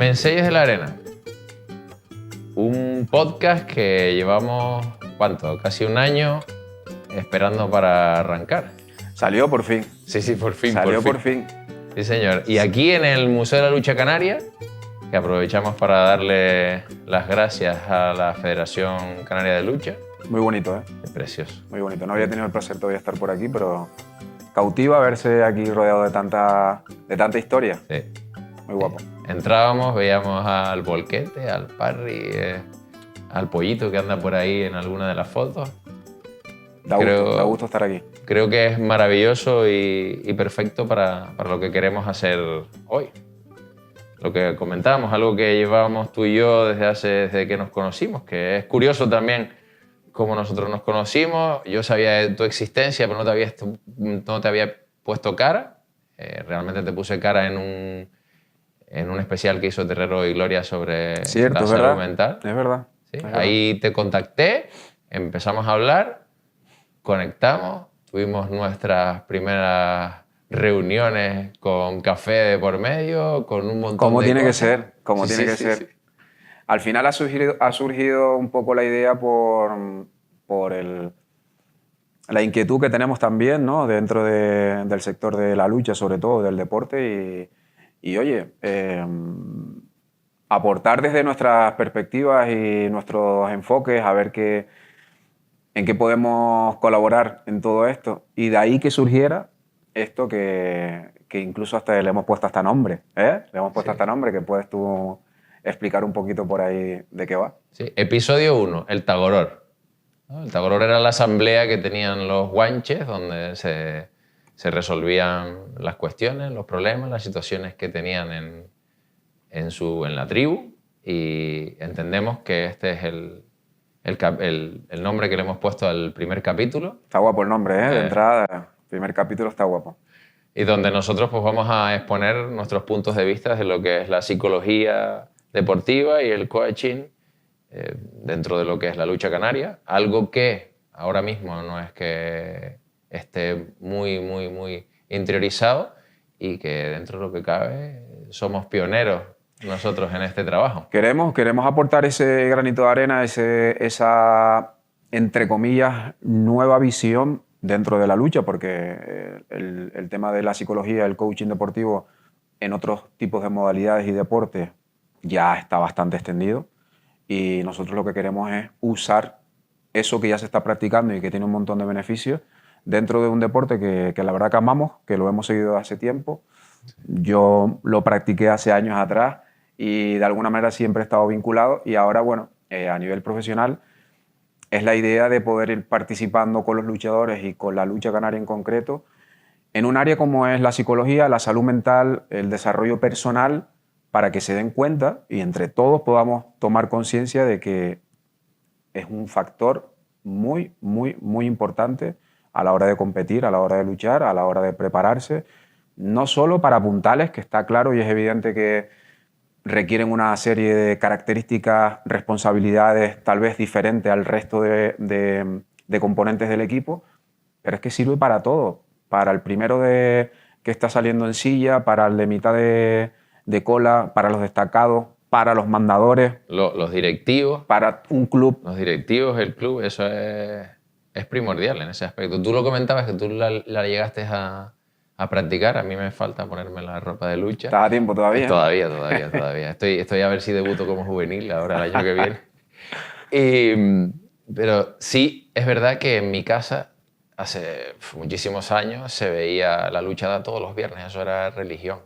Menseyes de la Arena. Un podcast que llevamos, ¿cuánto? Casi un año esperando para arrancar. Salió por fin. Sí, por fin. Salió por fin. Sí, señor. Y aquí en el Museo de la Lucha Canaria, que aprovechamos para darle las gracias a la Federación Canaria de Lucha. Muy bonito, ¿eh? Es precioso. Muy bonito. No había tenido el placer todavía de estar por aquí, pero cautiva verse aquí rodeado de tanta historia. Sí. Muy guapo. Entrábamos, veíamos al Volquete, al Parry, al Pollito que anda por ahí en alguna de las fotos. Da gusto estar aquí. Creo que es maravilloso y perfecto para lo que queremos hacer hoy. Lo que comentábamos, algo que llevábamos tú y yo desde que nos conocimos, que es curioso también cómo nosotros nos conocimos. Yo sabía de tu existencia, pero no te había puesto cara. Realmente te puse cara en un especial que hizo Terrero y Gloria sobre la salud mental. Es verdad. ¿Sí? Es verdad. Ahí te contacté, empezamos a hablar, conectamos, tuvimos nuestras primeras reuniones con café de por medio, con un montón como de tiene cosas. que ser, como tiene que ser. Sí. Al final ha surgido un poco la idea por la inquietud que tenemos también, ¿no? Dentro del sector de la lucha, sobre todo del deporte, y oye, aportar desde nuestras perspectivas y nuestros enfoques, a ver en qué podemos colaborar en todo esto. Y de ahí que surgiera esto que incluso hasta le hemos puesto hasta nombre, ¿eh? Le hemos puesto hasta nombre, que puedes tú explicar un poquito por ahí de qué va. Sí. Episodio 1, el Tagoror. El Tagoror era la asamblea que tenían los guanches, donde se resolvían las cuestiones, los problemas, las situaciones que tenían en la tribu, y entendemos que este es el nombre que le hemos puesto al primer capítulo. Está guapo el nombre, ¿eh? De entrada, el primer capítulo está guapo. Y donde nosotros pues vamos a exponer nuestros puntos de vista de lo que es la psicología deportiva y el coaching dentro de lo que es la lucha canaria. Algo que ahora mismo no es que esté muy interiorizado, y que dentro de lo que cabe somos pioneros nosotros en este trabajo. Queremos aportar ese granito de arena, esa, entre comillas, nueva visión dentro de la lucha, porque el tema de la psicología, el coaching deportivo en otros tipos de modalidades y deportes ya está bastante extendido, y nosotros lo que queremos es usar eso que ya se está practicando y que tiene un montón de beneficios dentro de un deporte que la verdad que amamos, que lo hemos seguido hace tiempo. Yo lo practiqué hace años atrás y de alguna manera siempre he estado vinculado, y ahora, bueno, a nivel profesional es la idea de poder ir participando con los luchadores y con la lucha canaria en concreto en un área como es la psicología, la salud mental, el desarrollo personal, para que se den cuenta y entre todos podamos tomar conciencia de que es un factor muy importante a la hora de competir, a la hora de luchar, a la hora de prepararse, no solo para puntales, que está claro y es evidente que requieren una serie de características, responsabilidades tal vez diferentes al resto de componentes del equipo, pero es que sirve para todo, para el primero que está saliendo en silla, para el de mitad de cola, para los destacados, para los mandadores. Los directivos. Para un club. Los directivos, el club, eso es primordial en ese aspecto. Tú lo comentabas, que tú la llegaste a practicar. A mí me falta ponerme la ropa de lucha. ¿Estás a tiempo todavía? Todavía. Estoy a ver si debuto como juvenil ahora el año que viene. Pero sí, es verdad que en mi casa hace muchísimos años se veía la luchada todos los viernes. Eso era religión.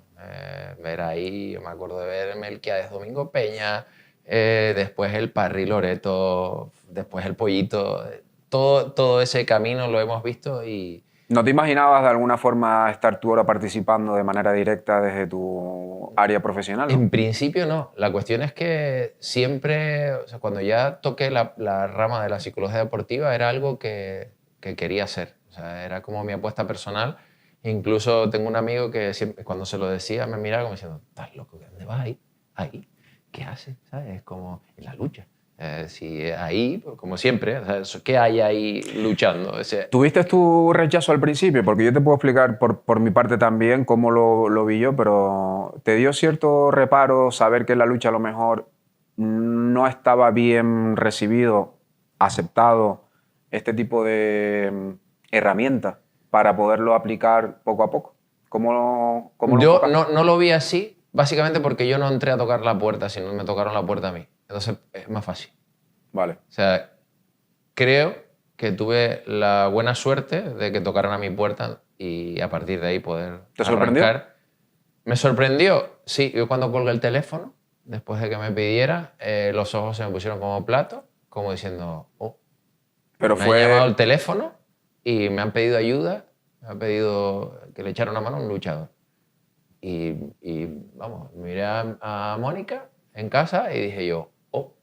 Ver ahí, yo me acuerdo de ver Melquiades Domingo Peña, después el Parry Loreto, después el Pollito. Todo ese camino lo hemos visto. Y ¿no te imaginabas de alguna forma estar tú ahora participando de manera directa desde tu área profesional, ¿no? En principio no. La cuestión es que siempre, o sea, cuando ya toqué la rama de la psicología deportiva, era algo que quería hacer. O sea, era como mi apuesta personal. Incluso tengo un amigo que siempre, cuando se lo decía, me miraba como diciendo: ¿estás loco? ¿Dónde vas ahí? ¿Ahí? ¿Qué haces? ¿Sabes? Es como en la lucha. Si ahí, pues, como siempre, o sea, ¿qué hay ahí luchando? ¿Tuviste tu rechazo al principio? Porque yo te puedo explicar por mi parte también cómo lo vi yo, pero ¿Te dio cierto reparo saber que en la lucha a lo mejor no estaba bien recibido, aceptado este tipo de herramientas para poderlo aplicar poco a poco? ¿Cómo lo Yo enfocaste? no lo vi así, básicamente porque yo no entré a tocar la puerta, sino me tocaron la puerta a mí. Entonces es más fácil. Vale. O sea, creo que tuve la buena suerte de que tocaran a mi puerta y a partir de ahí poder ¿Te sorprendió? arrancar. ¿Me sorprendió? Sí, yo cuando colgué el teléfono, después de que me pidiera, los ojos se me pusieron como platos, como diciendo, oh, Pero me han llamado fue... al teléfono y me han pedido ayuda, me han pedido que le echara una mano a un luchador. Vamos, miré a Mónica en casa y dije yo, oh.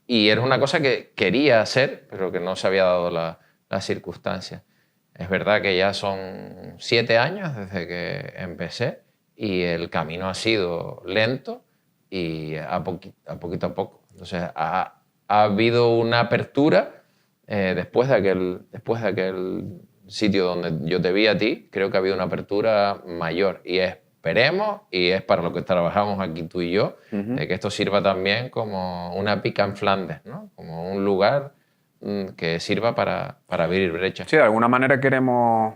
Y era una cosa que quería hacer, pero que no se había dado la circunstancia. Es verdad que ya son 7 años desde que empecé y el camino ha sido lento y poquito a poco. Entonces ha habido una apertura después de aquel sitio donde yo te vi a ti, creo que ha habido una apertura mayor y esperemos, y es para lo que trabajamos aquí tú y yo, de que esto sirva también como una pica en Flandes, ¿no? Como un lugar que sirva para abrir brechas. Sí, de alguna manera queremos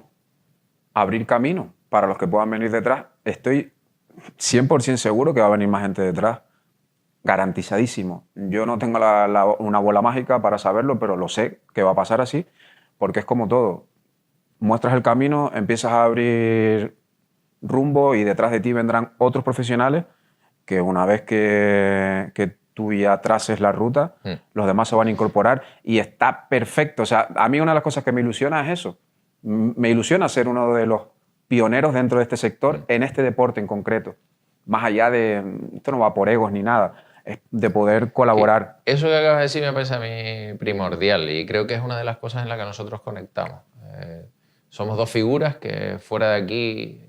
abrir camino para los que puedan venir detrás. Estoy 100% seguro que va a venir más gente detrás. Garantizadísimo. Yo no tengo una bola mágica para saberlo, pero lo sé que va a pasar así, porque es como todo. Muestras el camino, empiezas a abrir rumbo y detrás de ti vendrán otros profesionales que una vez que tú ya traces la ruta, los demás se van a incorporar y está perfecto. O sea, a mí una de las cosas que me ilusiona es eso. Me ilusiona ser uno de los pioneros dentro de este sector en este deporte en concreto. Más allá de, esto no va por egos ni nada, es de poder colaborar. Eso que acabas de decir me parece a mí primordial y creo que es una de las cosas en las que nosotros conectamos. Somos dos figuras que fuera de aquí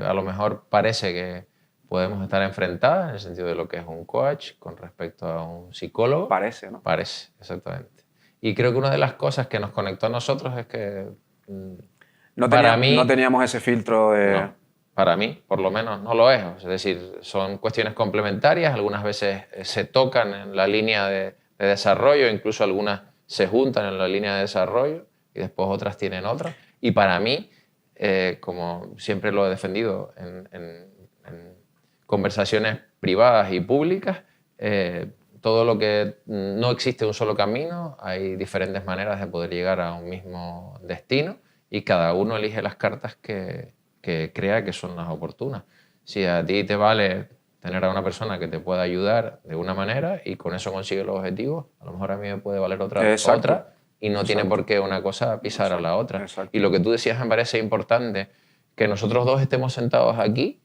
a lo mejor parece que podemos estar enfrentadas en el sentido de lo que es un coach con respecto a un psicólogo. Parece, ¿no? Parece, exactamente. Y creo que una de las cosas que nos conectó a nosotros es que para mí... no teníamos ese filtro de... No, para mí, por lo menos, no lo es. Es decir, son cuestiones complementarias, algunas veces se tocan en la línea de desarrollo, incluso algunas se juntan en la línea de desarrollo y después otras tienen otras. Y para mí, como siempre lo he defendido en conversaciones privadas y públicas, todo lo que no existe un solo camino, hay diferentes maneras de poder llegar a un mismo destino y cada uno elige las cartas que crea que son las oportunas. Si a ti te vale tener a una persona que te pueda ayudar de una manera y con eso consigue los objetivos, a lo mejor a mí me puede valer otra y no tiene por qué una cosa pisar a la otra. Y lo que tú decías me parece importante, que nosotros dos estemos sentados aquí,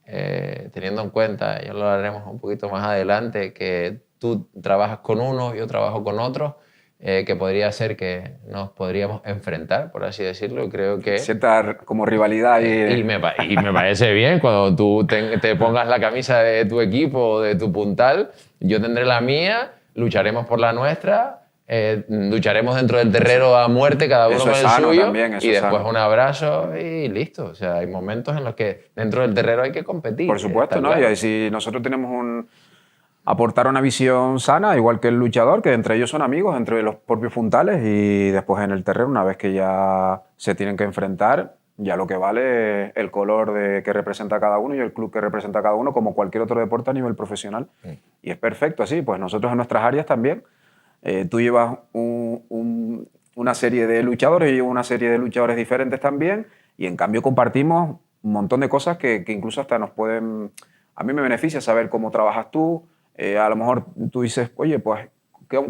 teniendo en cuenta, ya lo hablaremos un poquito más adelante, que tú trabajas con uno, yo trabajo con otro, que podría ser que nos podríamos enfrentar, por así decirlo. Y creo que... cierta como rivalidad. Y me parece bien, cuando tú te pongas la camisa de tu equipo o de tu puntal, yo tendré la mía, lucharemos por la nuestra, lucharemos dentro del terreno a muerte, cada uno con el suyo, también, y después un abrazo y listo. O sea, hay momentos en los que dentro del terreno hay que competir. Por supuesto, ¿no? Claro. Y si nosotros tenemos aportar una visión sana, igual que el luchador, que entre ellos son amigos, entre los propios puntales, y después en el terreno, una vez que ya se tienen que enfrentar, ya lo que vale es el color que representa cada uno y el club que representa cada uno, como cualquier otro deporte a nivel profesional. Y es perfecto así, pues nosotros en nuestras áreas también. Tú llevas una serie de luchadores, yo llevo una serie de luchadores diferentes también, y en cambio compartimos un montón de cosas que incluso hasta nos pueden... A mí me beneficia saber cómo trabajas tú. A lo mejor tú dices, oye, pues,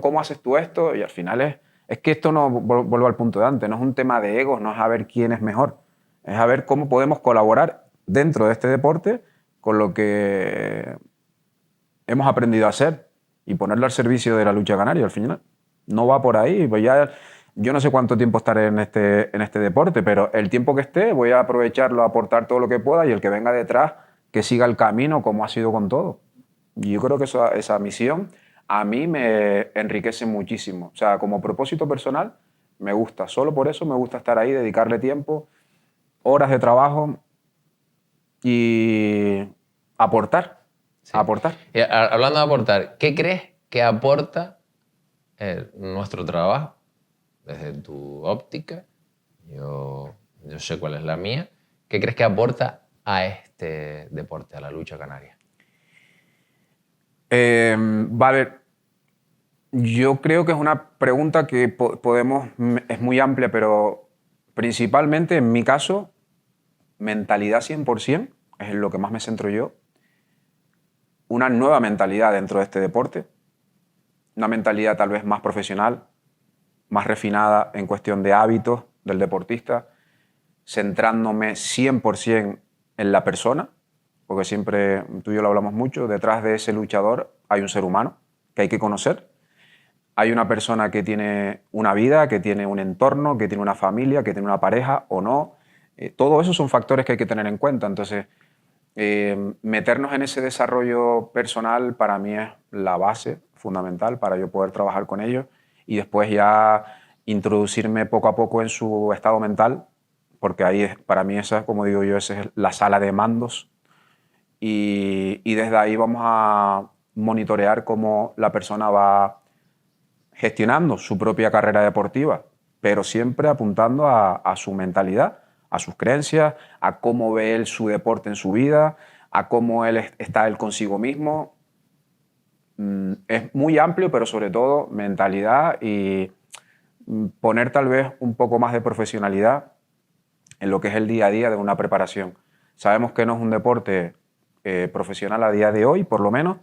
¿cómo haces tú esto? Y al final es que esto no, vuelvo al punto de antes, no es un tema de egos, no es a ver quién es mejor, es a ver cómo podemos colaborar dentro de este deporte con lo que hemos aprendido a hacer y ponerlo al servicio de la lucha canaria. Al final no va por ahí, pues ya... Yo no sé cuánto tiempo estaré en este deporte, pero el tiempo que esté voy a aprovecharlo, a aportar todo lo que pueda y el que venga detrás que siga el camino como ha sido con todo. Y yo creo que esa misión a mí me enriquece muchísimo. O sea, como propósito personal me gusta. Solo por eso me gusta estar ahí, dedicarle tiempo, horas de trabajo y aportar. Sí. Aportar. Y hablando de aportar, ¿qué crees que aporta nuestro trabajo desde tu óptica? Yo sé cuál es la mía. ¿Qué crees que aporta a este deporte, a la lucha canaria? Vale, yo creo que es una pregunta que es muy amplia, pero principalmente en mi caso, mentalidad 100%, es en lo que más me centro yo. Una nueva mentalidad dentro de este deporte, una mentalidad tal vez más profesional, más refinada en cuestión de hábitos del deportista, centrándome 100% en la persona, porque siempre, tú y yo lo hablamos mucho, detrás de ese luchador hay un ser humano que hay que conocer. Hay una persona que tiene una vida, que tiene un entorno, que tiene una familia, que tiene una pareja o no. Todo eso son factores que hay que tener en cuenta. Entonces, meternos en ese desarrollo personal para mí es la base fundamental para yo poder trabajar con ellos y después ya introducirme poco a poco en su estado mental, porque ahí para mí esa, como digo yo, esa es la sala de mandos y desde ahí vamos a monitorear cómo la persona va gestionando su propia carrera deportiva, pero siempre apuntando a su mentalidad, a sus creencias, a cómo ve él su deporte en su vida, a cómo está él consigo mismo. Es muy amplio, pero sobre todo mentalidad y poner tal vez un poco más de profesionalidad en lo que es el día a día de una preparación. Sabemos que no es un deporte profesional a día de hoy, por lo menos,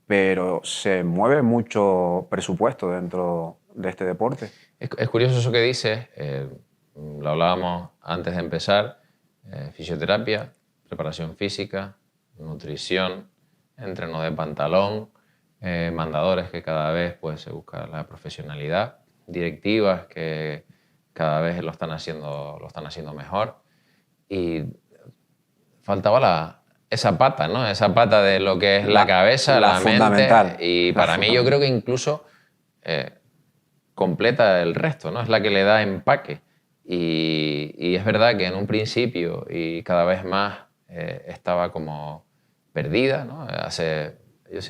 pero se mueve mucho presupuesto dentro de este deporte. Es curioso eso que dices, lo hablábamos antes de empezar, fisioterapia, preparación física, nutrición, entreno de pantalón, mandadores que cada vez pues, se busca la profesionalidad, directivas que cada vez lo están haciendo mejor y faltaba esa pata, ¿no? Esa pata de lo que es la cabeza, la fundamental. mente y para mí yo creo que incluso completa el resto, ¿no? Es la que le da empaque. Y es verdad que en un principio y cada vez más estaba como perdida, ¿no?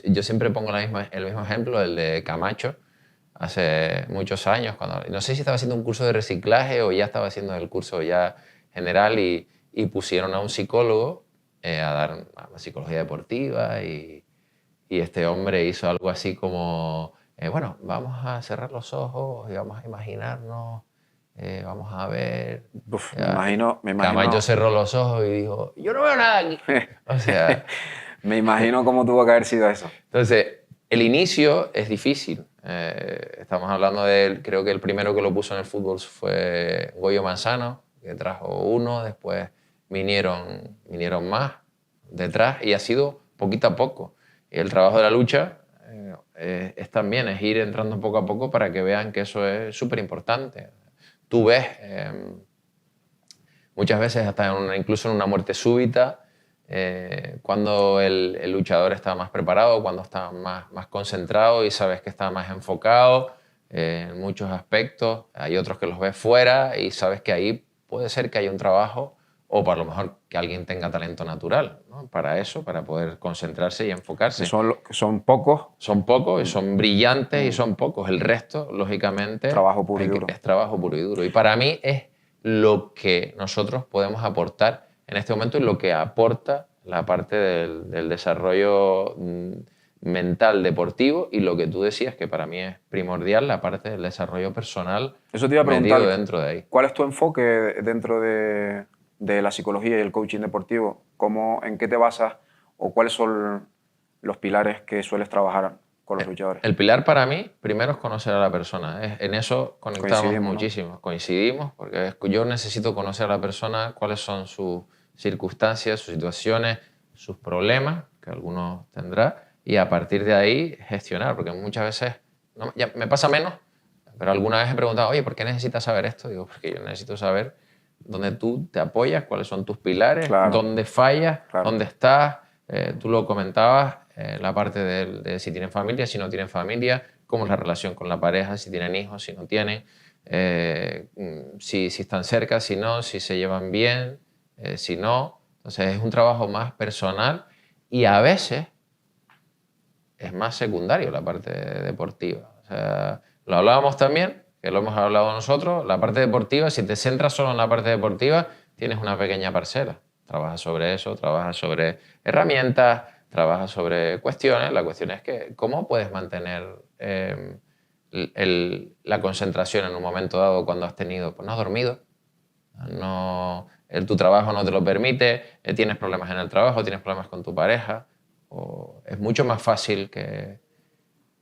Yo siempre pongo el mismo ejemplo, el de Camacho, hace muchos años, cuando no sé si estaba haciendo un curso de reciclaje o ya estaba haciendo el curso ya general y pusieron a un psicólogo a dar la psicología deportiva y este hombre hizo algo así como, bueno, vamos a cerrar los ojos y vamos a imaginarnos, vamos a ver. Uf, me imagino. Camacho cerró los ojos y dijo, yo no veo nada aquí. O sea, me imagino cómo tuvo que haber sido eso. entonces, el inicio es difícil. Estamos hablando de él, creo que el primero que lo puso en el fútbol fue Goyo Manzano, que trajo uno, después vinieron más detrás y ha sido poquito a poco. Y el trabajo de la lucha es también, es ir entrando poco a poco para que vean que eso es súper importante. Tú ves muchas veces, incluso en una muerte súbita, cuando el luchador está más preparado, cuando está más concentrado y sabes que está más enfocado en muchos aspectos. Hay otros que los ves fuera y sabes que ahí puede ser que haya un trabajo o por lo mejor que alguien tenga talento natural, ¿no? Para eso, para poder concentrarse y enfocarse. Son pocos. Son pocos y son brillantes y son pocos. El resto, lógicamente, Trabajo puro y duro. Es trabajo puro y duro. Y para mí es lo que nosotros podemos aportar en este momento y lo que aporta la parte del desarrollo mental deportivo y lo que tú decías que para mí es primordial, la parte del desarrollo personal. Eso te iba a preguntar, metido dentro de ahí. ¿Cuál es tu enfoque dentro de la psicología y el coaching deportivo? ¿En qué te basas o cuáles son los pilares que sueles trabajar con los luchadores? El pilar para mí, primero es conocer a la persona. En eso conectamos muchísimo. ¿No? Coincidimos, porque yo necesito conocer a la persona, cuáles son sus circunstancias, sus situaciones, sus problemas, que algunos tendrá, y a partir de ahí gestionar, porque muchas veces, ya me pasa menos, pero alguna vez he preguntado, oye, ¿por qué necesitas saber esto? Digo, porque yo necesito saber dónde tú te apoyas, cuáles son tus pilares, dónde fallas, dónde estás. Tú lo comentabas, la parte de si tienen familia, si no tienen familia, cómo es la relación con la pareja, si tienen hijos, si no tienen, si están cerca, si no, si se llevan bien, si no. Entonces es un trabajo más personal Y a veces es más secundario la parte deportiva. O sea, lo hablábamos también, que lo hemos hablado nosotros, la parte deportiva, si te centras solo en la parte deportiva, tienes una pequeña parcela. Trabajas sobre eso, trabajas sobre herramientas, trabajas sobre cuestiones. La cuestión es que cómo puedes mantener la concentración en un momento dado cuando has tenido, pues no has dormido, tu trabajo no te lo permite, tienes problemas en el trabajo, tienes problemas con tu pareja, o es mucho más fácil que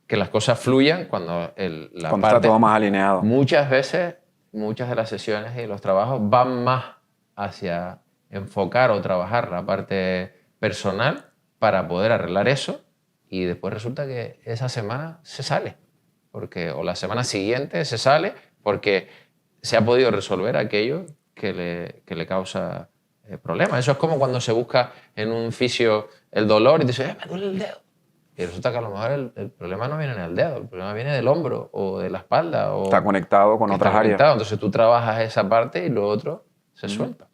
las cosas fluyan cuando Cuando está todo más alineado. Muchas veces, muchas de las sesiones y los trabajos van más hacia enfocar o trabajar la parte personal para poder arreglar eso, y después resulta que esa semana se sale, o la semana siguiente se sale porque se ha podido resolver aquello que le causa problemas. Eso es como cuando se busca en un fisio el dolor y te dice, me duele el dedo. Y resulta que a lo mejor el problema no viene en el dedo, el problema viene del hombro o de la espalda. Está conectado con otras áreas. Entonces tú trabajas esa parte y lo otro se suelta.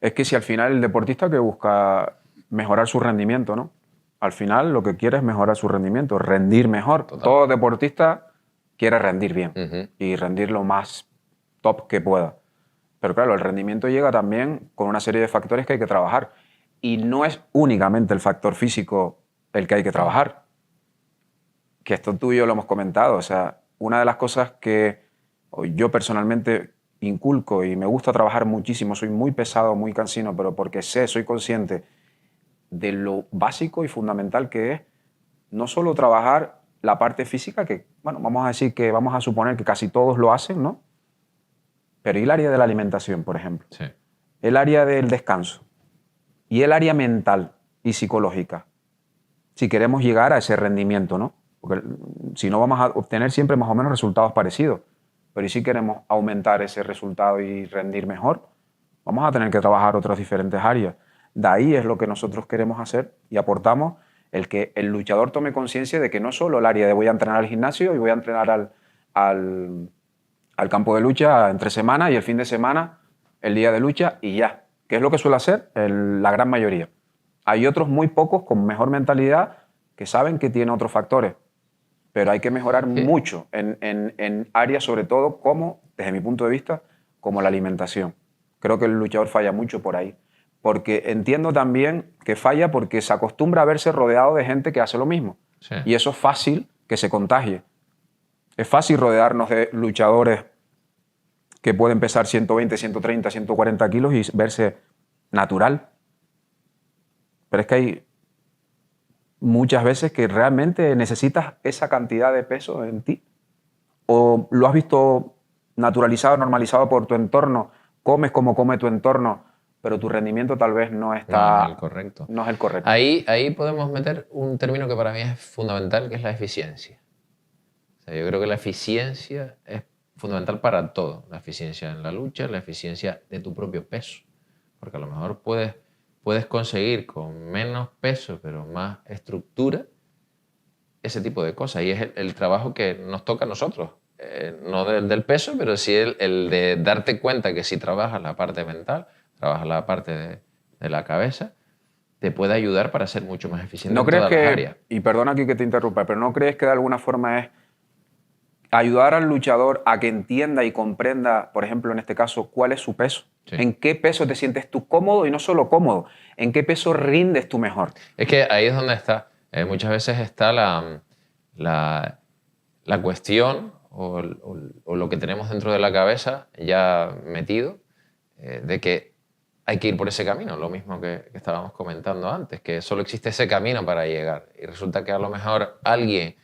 Es que si al final el deportista que busca mejorar su rendimiento, ¿no? Al final lo que quiere es mejorar su rendimiento, rendir mejor. Total. Todo deportista quiere rendir bien y rendir lo más top que pueda. Pero claro, el rendimiento llega también con una serie de factores que hay que trabajar. Y no es únicamente el factor físico el que hay que trabajar. Que esto tú y yo lo hemos comentado. O sea, una de las cosas que yo personalmente inculco y me gusta trabajar muchísimo, soy muy pesado, muy cansino, pero porque soy consciente de lo básico y fundamental que es no solo trabajar la parte física, que, bueno, vamos a suponer que casi todos lo hacen, ¿no? Pero ¿y el área de la alimentación, por ejemplo? Sí. El área del descanso y el área mental y psicológica, si queremos llegar a ese rendimiento, ¿no? Porque si no vamos a obtener siempre más o menos resultados parecidos, pero ¿y si queremos aumentar ese resultado y rendir mejor? Vamos a tener que trabajar otras diferentes áreas. De ahí es lo que nosotros queremos hacer y aportamos, el que el luchador tome conciencia de que no solo el área de voy a entrenar al gimnasio y voy a entrenar al campo de lucha entre semana y el fin de semana el día de lucha y ya, que es lo que suele hacer la gran mayoría. Hay otros muy pocos con mejor mentalidad que saben que tiene otros factores, pero hay que mejorar mucho en áreas sobre todo como, desde mi punto de vista, como la alimentación. Creo que el luchador falla mucho por ahí, porque entiendo también que falla porque se acostumbra a verse rodeado de gente que hace lo mismo. Sí. Y eso es fácil que se contagie. Es fácil rodearnos de luchadores que pueden pesar 120, 130, 140 kilos y verse natural. Pero es que hay muchas veces que realmente necesitas esa cantidad de peso en ti. O lo has visto naturalizado, normalizado por tu entorno, comes como come tu entorno, pero tu rendimiento tal vez no está... No es el correcto. No es el correcto. Ahí podemos meter un término que para mí es fundamental, que es la eficiencia. O sea, yo creo que la eficiencia es fundamental para todo. La eficiencia en la lucha, la eficiencia de tu propio peso. Porque a lo mejor puedes conseguir con menos peso, pero más estructura, ese tipo de cosas. Y es el trabajo que nos toca a nosotros. No del peso, pero sí el de darte cuenta que si trabajas la parte mental, trabajas la parte de la cabeza, te puede ayudar para ser mucho más eficiente ¿No en crees todas las áreas. y perdona aquí que te interrumpa, pero no crees que de alguna forma es ayudar al luchador a que entienda y comprenda, por ejemplo, en este caso, cuál es su peso? Sí. ¿En qué peso te sientes tú cómodo y no solo cómodo? ¿En qué peso rindes tú mejor? Es que ahí es donde está. Muchas veces está la cuestión o lo que tenemos dentro de la cabeza ya metido, de que hay que ir por ese camino, lo mismo que estábamos comentando antes, que solo existe ese camino para llegar. Y resulta que a lo mejor alguien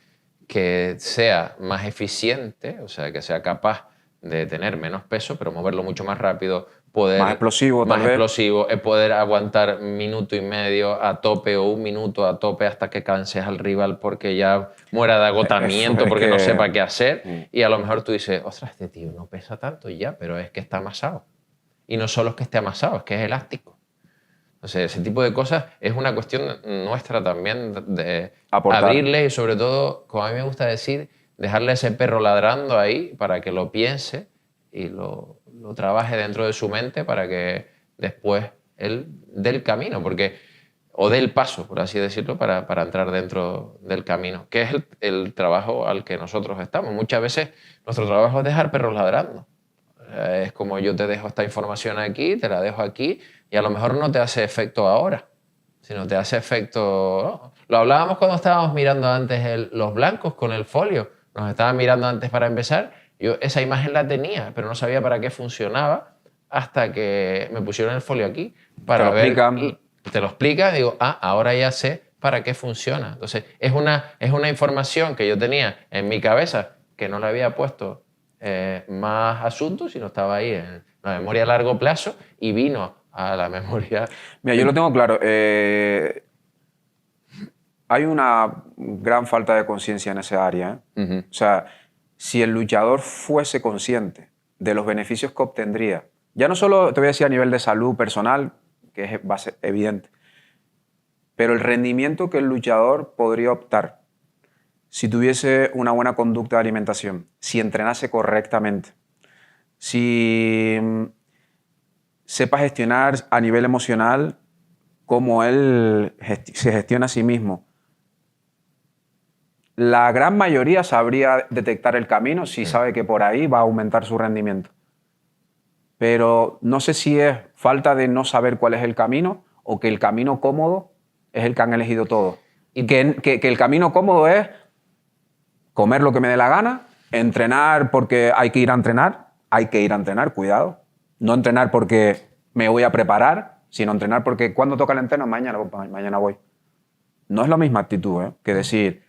que sea más eficiente, o sea, que sea capaz de tener menos peso, pero moverlo mucho más rápido, Más explosivo, tal vez. es poder aguantar minuto y medio a tope o un minuto a tope hasta que canses al rival porque ya muera de agotamiento, porque no sepa qué hacer. Y a lo mejor tú dices, ostras, este tío no pesa tanto ya, pero es que está amasado. Y no solo es que esté amasado, es que es elástico. O sea, ese tipo de cosas es una cuestión nuestra también de Aportar. Abrirle y sobre todo, como a mí me gusta decir, dejarle ese perro ladrando ahí para que lo piense y lo trabaje dentro de su mente para que después él dé el camino. Porque o dé el paso, por así decirlo, para entrar dentro del camino, que es el trabajo al que nosotros estamos. Muchas veces nuestro trabajo es dejar perros ladrando. Es como yo te dejo esta información aquí, te la dejo aquí, y a lo mejor no te hace efecto ahora, sino te hace efecto... ¿no? Lo hablábamos cuando estábamos mirando antes los blancos con el folio. Nos estaban mirando antes para empezar. Yo esa imagen la tenía, pero no sabía para qué funcionaba hasta que me pusieron el folio aquí para ver... Te lo explica, digo, ahora ya sé para qué funciona. Entonces, es una información que yo tenía en mi cabeza que no le había puesto más asuntos, sino estaba ahí en la memoria a largo plazo y vino a la memoria... Mira, yo lo tengo claro. Hay una gran falta de conciencia en esa área. O sea, si el luchador fuese consciente de los beneficios que obtendría, ya no solo te voy a decir a nivel de salud personal, que va a ser evidente, pero el rendimiento que el luchador podría optar si tuviese una buena conducta de alimentación, si entrenase correctamente, si sepa gestionar a nivel emocional cómo él se gestiona a sí mismo. La gran mayoría sabría detectar el camino si sabe que por ahí va a aumentar su rendimiento. Pero no sé si es falta de no saber cuál es el camino o que el camino cómodo es el que han elegido todos. Y que el camino cómodo es comer lo que me dé la gana, entrenar porque hay que ir a entrenar, cuidado. No entrenar porque me voy a preparar, sino entrenar porque cuando toca el entreno, mañana voy. No es la misma actitud, que decir,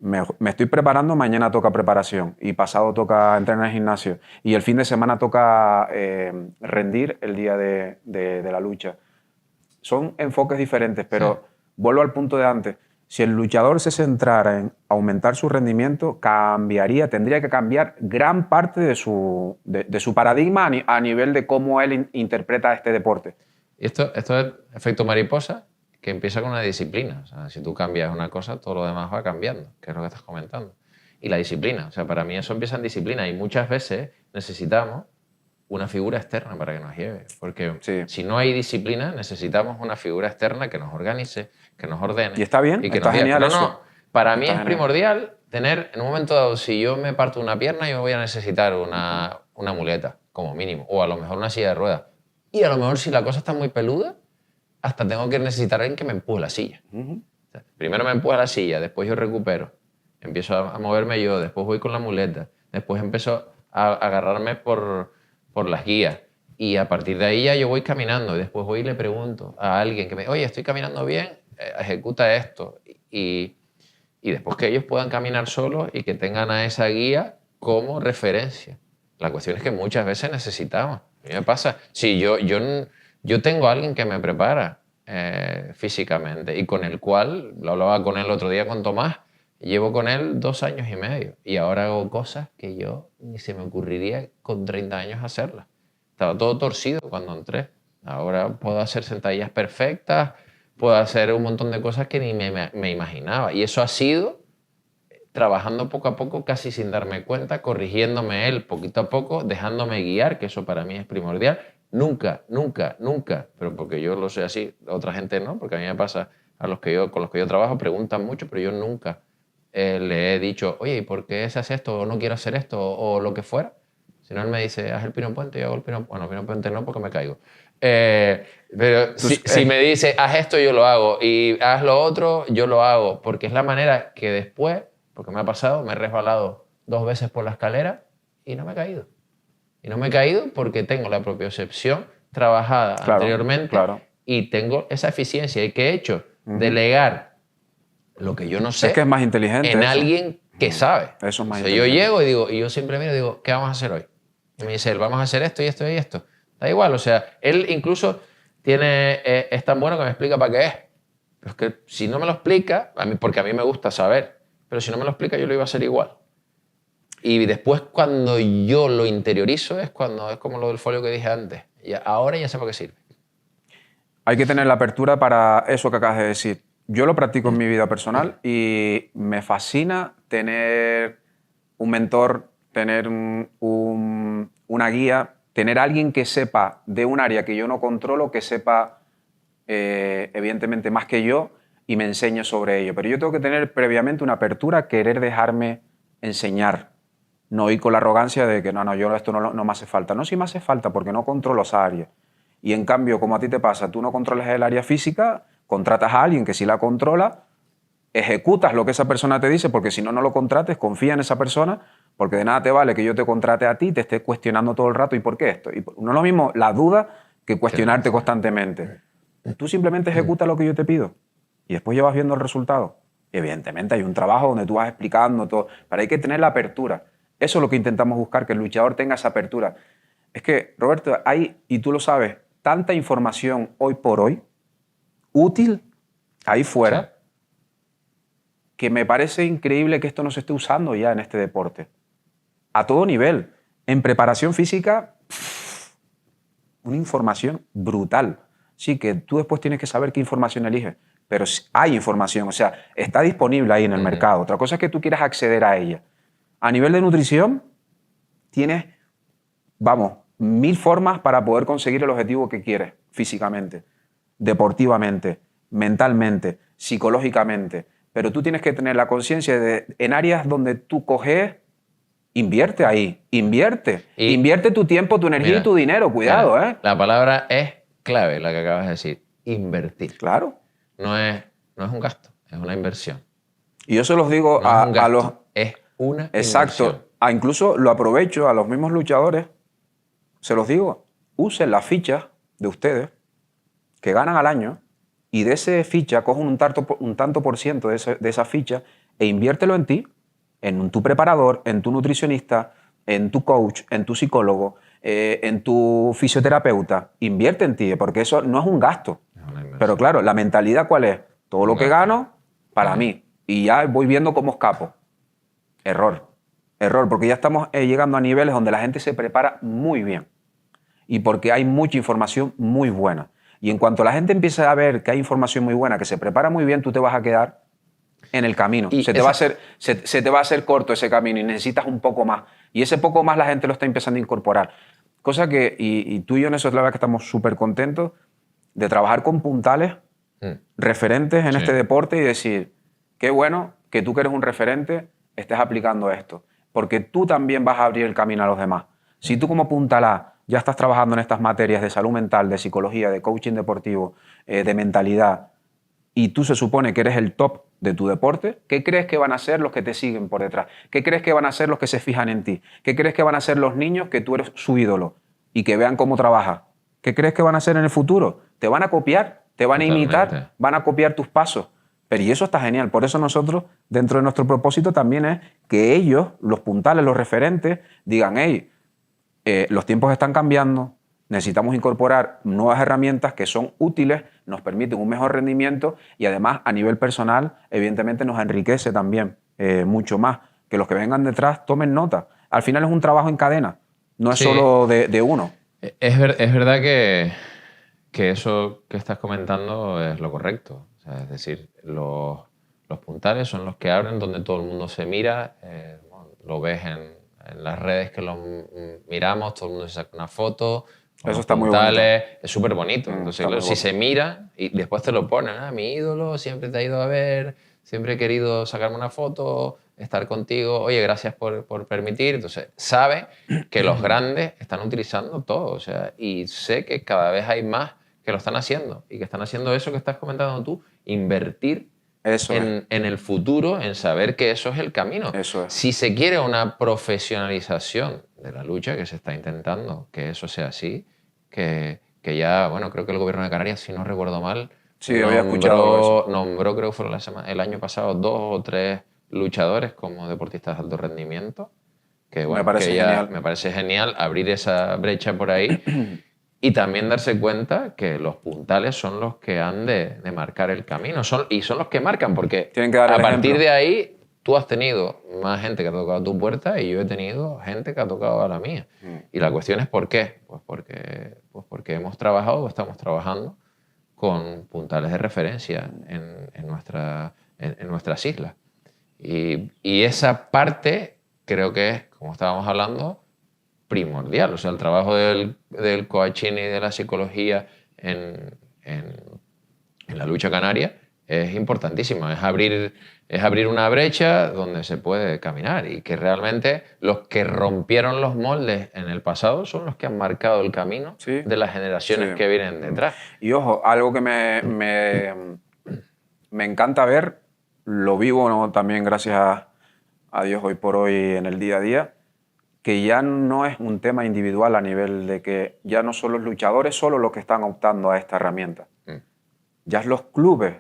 me estoy preparando, mañana toca preparación y pasado toca entrenar en el gimnasio y el fin de semana toca rendir el día de la lucha. Son enfoques diferentes, pero vuelvo al punto de antes. Si el luchador se centrara en aumentar su rendimiento, tendría que cambiar gran parte de su paradigma a nivel de cómo él interpreta este deporte. Y esto es efecto mariposa, que empieza con una disciplina. O sea, si tú cambias una cosa, todo lo demás va cambiando, que es lo que estás comentando. Y la disciplina. O sea, para mí eso empieza en disciplina. Y muchas veces necesitamos una figura externa para que nos lleve. Porque si no hay disciplina, necesitamos una figura externa que nos organice, que nos ordene. Y está bien, y que está genial eso. No, para mí es primordial tener, en un momento dado, si yo me parto una pierna, yo voy a necesitar una muleta, como mínimo. O a lo mejor una silla de ruedas. Y a lo mejor si la cosa está muy peluda, hasta tengo que necesitar a alguien que me empuje la silla. O sea, primero me empuja la silla, después yo recupero. Empiezo a moverme yo, después voy con la muleta, después empiezo a agarrarme por las guías. Y a partir de ahí ya yo voy caminando. Y después voy y le pregunto a alguien que me dice, oye, estoy caminando bien, ejecuta esto. Y después que ellos puedan caminar solos y que tengan a esa guía como referencia. La cuestión es que muchas veces necesitamos. A mí me pasa, si yo tengo a alguien que me prepara físicamente y con el cual, lo hablaba con él el otro día con Tomás, llevo con él 2 años y medio y ahora hago cosas que yo ni se me ocurriría con 30 años hacerlas. Estaba todo torcido cuando entré. Ahora puedo hacer sentadillas perfectas, puedo hacer un montón de cosas que ni me imaginaba. Y eso ha sido trabajando poco a poco, casi sin darme cuenta, corrigiéndome él poquito a poco, dejándome guiar, que eso para mí es primordial. Nunca, pero porque yo lo sé así, otra gente no, porque a mí me pasa, con los que yo trabajo preguntan mucho, pero yo nunca le he dicho, oye, ¿y por qué se hace esto? O no quiero hacer esto, o lo que fuera. Si no, él me dice, haz el pino puente, yo hago el pino puente. Bueno, pino puente no, porque me caigo. Pero si me dice, haz esto, yo lo hago, y haz lo otro, yo lo hago, porque es la manera que después, porque me ha pasado, me he resbalado 2 veces por la escalera y no me he caído. Y no me he caído porque tengo la propiocepción trabajada anteriormente y tengo esa eficiencia. ¿Y qué he hecho? Delegar lo que yo no sé es que es más inteligente en eso. alguien que sabe. Eso es más Yo llego y yo siempre miro y digo, ¿qué vamos a hacer hoy? Y me dice él, vamos a hacer esto y esto y esto. Da igual, o sea, él incluso es tan bueno que me explica para qué es. Pero es que si no me lo explica, porque a mí me gusta saber, pero si no me lo explica yo lo iba a hacer igual. Y después cuando yo lo interiorizo es como lo del folio que dije antes. Y ahora ya sé para qué sirve. Hay que tener la apertura para eso que acabas de decir. Yo lo practico en mi vida personal y me fascina tener un mentor, tener una guía, tener alguien que sepa de un área que yo no controlo, que sepa evidentemente más que yo, y me enseñe sobre ello. Pero yo tengo que tener previamente una apertura a querer dejarme enseñar. No ir con la arrogancia de que no, yo esto no me hace falta. No, sí me hace falta porque no controlo esa área. Y en cambio, como a ti te pasa, tú no controlas el área física, contratas a alguien que sí la controla, ejecutas lo que esa persona te dice, porque si no, no lo contrates, confía en esa persona, porque de nada te vale que yo te contrate a ti y te esté cuestionando todo el rato, ¿y por qué esto? Y no es lo mismo la duda que cuestionarte constantemente. Tú simplemente ejecutas lo que yo te pido y después ya vas viendo el resultado. Y evidentemente hay un trabajo donde tú vas explicando todo, pero hay que tener la apertura. Eso es lo que intentamos buscar, que el luchador tenga esa apertura. Es que, Roberto, hay, y tú lo sabes, tanta información hoy por hoy, útil, ahí fuera, ¿Sí? que me parece increíble que esto no se esté usando ya en este deporte. A todo nivel. En preparación física, una información brutal. Sí, que tú después tienes que saber qué información eliges, pero hay información, o sea, está disponible ahí en el mercado. Otra cosa es que tú quieras acceder a ella. A nivel de nutrición, tienes, vamos, 1000 formas para poder conseguir el objetivo que quieres físicamente, deportivamente, mentalmente, psicológicamente. Pero tú tienes que tener la conciencia de, en áreas donde tú coges, invierte ahí, invierte. Y, invierte tu tiempo, tu energía y tu dinero, cuidado, mira, la palabra es clave, la que acabas de decir, invertir. Claro. No es un gasto, es una inversión. Y yo se los digo No es un gasto, a los... es una Exacto. inversión. Incluso lo aprovecho a los mismos luchadores, se los digo, usen las fichas de ustedes que ganan al año y de esa ficha cogen un tanto por ciento de esa ficha e inviértelo en ti, en tu preparador, en tu nutricionista, en tu coach, en tu psicólogo, en tu fisioterapeuta. Invierte en ti, porque eso no es un gasto. Es una inversión. Pero claro, la mentalidad ¿cuál es? Todo lo que gano, para mí. Y ya voy viendo cómo escapo. Error. Error, porque ya estamos llegando a niveles donde la gente se prepara muy bien. Y porque hay mucha información muy buena. Y en cuanto la gente empiece a ver que hay información muy buena, que se prepara muy bien, tú te vas a quedar en el camino. Y se te va a hacer corto ese camino y necesitas un poco más. Y ese poco más la gente lo está empezando a incorporar. Cosa que, y tú y yo en eso es la verdad que estamos súper contentos de trabajar con puntales referentes en este deporte y decir, qué bueno que tú que eres un referente estés aplicando esto. Porque tú también vas a abrir el camino a los demás. Si tú como puntalá ya estás trabajando en estas materias de salud mental, de psicología, de coaching deportivo, de mentalidad, y tú se supone que eres el top de tu deporte, ¿qué crees que van a hacer los que te siguen por detrás? ¿Qué crees que van a hacer los que se fijan en ti? ¿Qué crees que van a hacer los niños que tú eres su ídolo y que vean cómo trabajas? ¿Qué crees que van a hacer en el futuro? Te van a copiar, te van a imitar, van a copiar tus pasos. Pero y eso está genial. Por eso nosotros, dentro de nuestro propósito también es que ellos, los puntales, los referentes, digan, hey, los tiempos están cambiando, necesitamos incorporar nuevas herramientas que son útiles, nos permiten un mejor rendimiento y además a nivel personal, evidentemente nos enriquece también mucho más. Que los que vengan detrás tomen nota. Al final es un trabajo en cadena, no es solo de uno. Es verdad que eso que estás comentando es lo correcto. O sea, es decir, los puntales son los que abren donde todo el mundo se mira, lo ves en las redes que lo miramos, todo el mundo se saca una foto. Eso está muy bonito. Es súper bonito. Entonces, claro, si se mira y después te lo ponen, mi ídolo siempre te ha ido a ver, siempre he querido sacarme una foto, estar contigo, oye, gracias por permitir. Entonces, sabe que los grandes están utilizando todo. O sea, y sé que cada vez hay más que lo están haciendo y que están haciendo eso que estás comentando tú, invertir en el futuro, en saber que eso es el camino. Eso es. Si se quiere una profesionalización de la lucha, que se está intentando que eso sea así, que ya, bueno, creo que el gobierno de Canarias, si no recuerdo mal, había escuchado eso. nombró, creo que fue el año pasado, 2 o 3 luchadores como deportistas de alto rendimiento, que bueno, me parece genial abrir esa brecha por ahí. Y también darse cuenta que los puntales son los que han de marcar el camino. Son los que marcan, porque tienen que dar a el partir ejemplo. de ahí tú has tenido más gente que ha tocado a tu puerta y yo he tenido gente que ha tocado a la mía. Y la cuestión es ¿por qué? Pues porque hemos trabajado o estamos trabajando con puntales de referencia en nuestras islas. Y esa parte creo que es, como estábamos hablando, primordial. O sea, el trabajo del coaching y de la psicología en en la lucha canaria es importantísimo. Es abrir una brecha donde se puede caminar y que realmente los que rompieron los moldes en el pasado son los que han marcado el camino de las generaciones que vienen detrás. Y ojo, algo que me encanta ver, lo vivo, ¿no? También gracias a Dios hoy por hoy en el día a día, que ya no es un tema individual a nivel de que ya no son los luchadores solo los que están optando a esta herramienta. Ya los clubes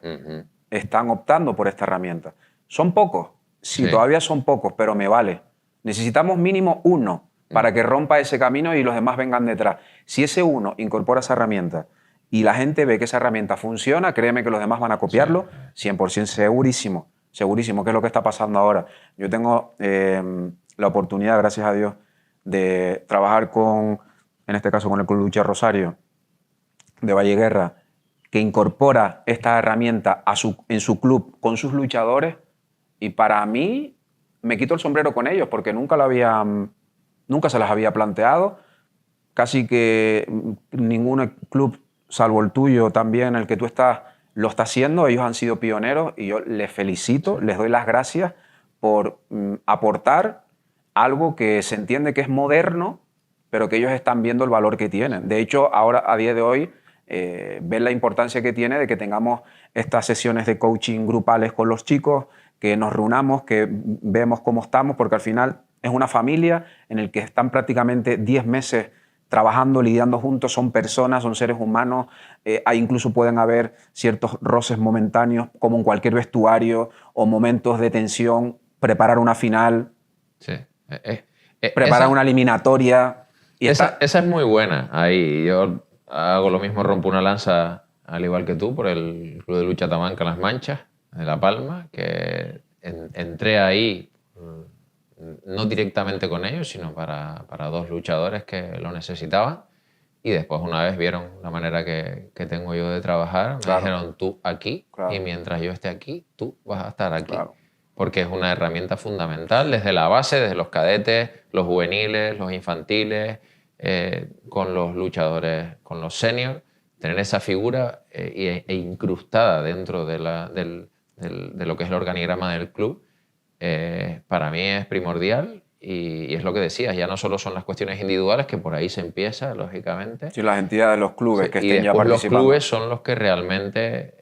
están optando por esta herramienta. Son pocos, sí, todavía son pocos, pero me vale. Necesitamos mínimo uno para que rompa ese camino y los demás vengan detrás. Si ese uno incorpora esa herramienta y la gente ve que esa herramienta funciona, créeme que los demás van a copiarlo, 100% segurísimo, segurísimo, que es lo que está pasando ahora. Yo tengo la oportunidad, gracias a Dios, de trabajar con, en este caso con el Club Lucha Rosario de Valleguerra, que incorpora esta herramienta en su club con sus luchadores, y para mí me quito el sombrero con ellos porque nunca se las había planteado. Casi que ningún club, salvo el tuyo también, el que tú estás, lo está haciendo. Ellos han sido pioneros y yo les felicito, les doy las gracias por aportar algo que se entiende que es moderno, pero que ellos están viendo el valor que tienen. De hecho, ahora, a día de hoy, ven la importancia que tiene de que tengamos estas sesiones de coaching grupales con los chicos, que nos reunamos, que vemos cómo estamos, porque al final es una familia en la que están prácticamente 10 meses trabajando, lidiando juntos, son personas, son seres humanos, incluso pueden haber ciertos roces momentáneos, como en cualquier vestuario, o momentos de tensión, preparar una final, preparar una eliminatoria. Y esa es muy buena. Ahí yo hago lo mismo, rompo una lanza, al igual que tú, por el Club de Lucha Tamanca Las Manchas, de La Palma, que entré ahí no directamente con ellos, sino para dos luchadores que lo necesitaban. Y después, una vez vieron la manera que tengo yo de trabajar, me dijeron, tú aquí, y mientras yo esté aquí, tú vas a estar aquí. Porque es una herramienta fundamental desde la base, desde los cadetes, los juveniles, los infantiles, con los luchadores, con los seniors, tener esa figura e incrustada dentro de lo que es el organigrama del club, para mí es primordial. Y es lo que decías, ya no solo son las cuestiones individuales, que por ahí se empieza, lógicamente. Sí, las entidades de los clubes que estén ya participando. Los clubes son los que realmente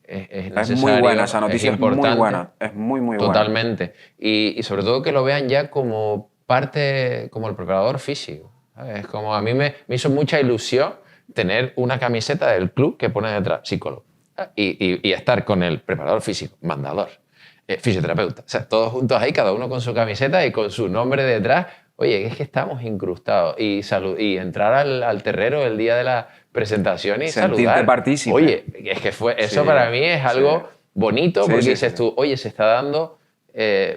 es necesario. Es muy buena esa noticia, es muy buena. Es muy buena. Totalmente. Y sobre todo que lo vean ya como parte, como el preparador físico. Es como a mí me hizo mucha ilusión tener una camiseta del club que pone detrás psicólogo y estar con el preparador físico, mandador, fisioterapeuta. O sea, todos juntos ahí, cada uno con su camiseta y con su nombre detrás. Oye, es que estamos incrustados. Y entrar al terreno el día de la presentación y sentirte saludar. Partícipe. Oye, es que eso para mí es algo bonito, porque dices tú, oye, se está dando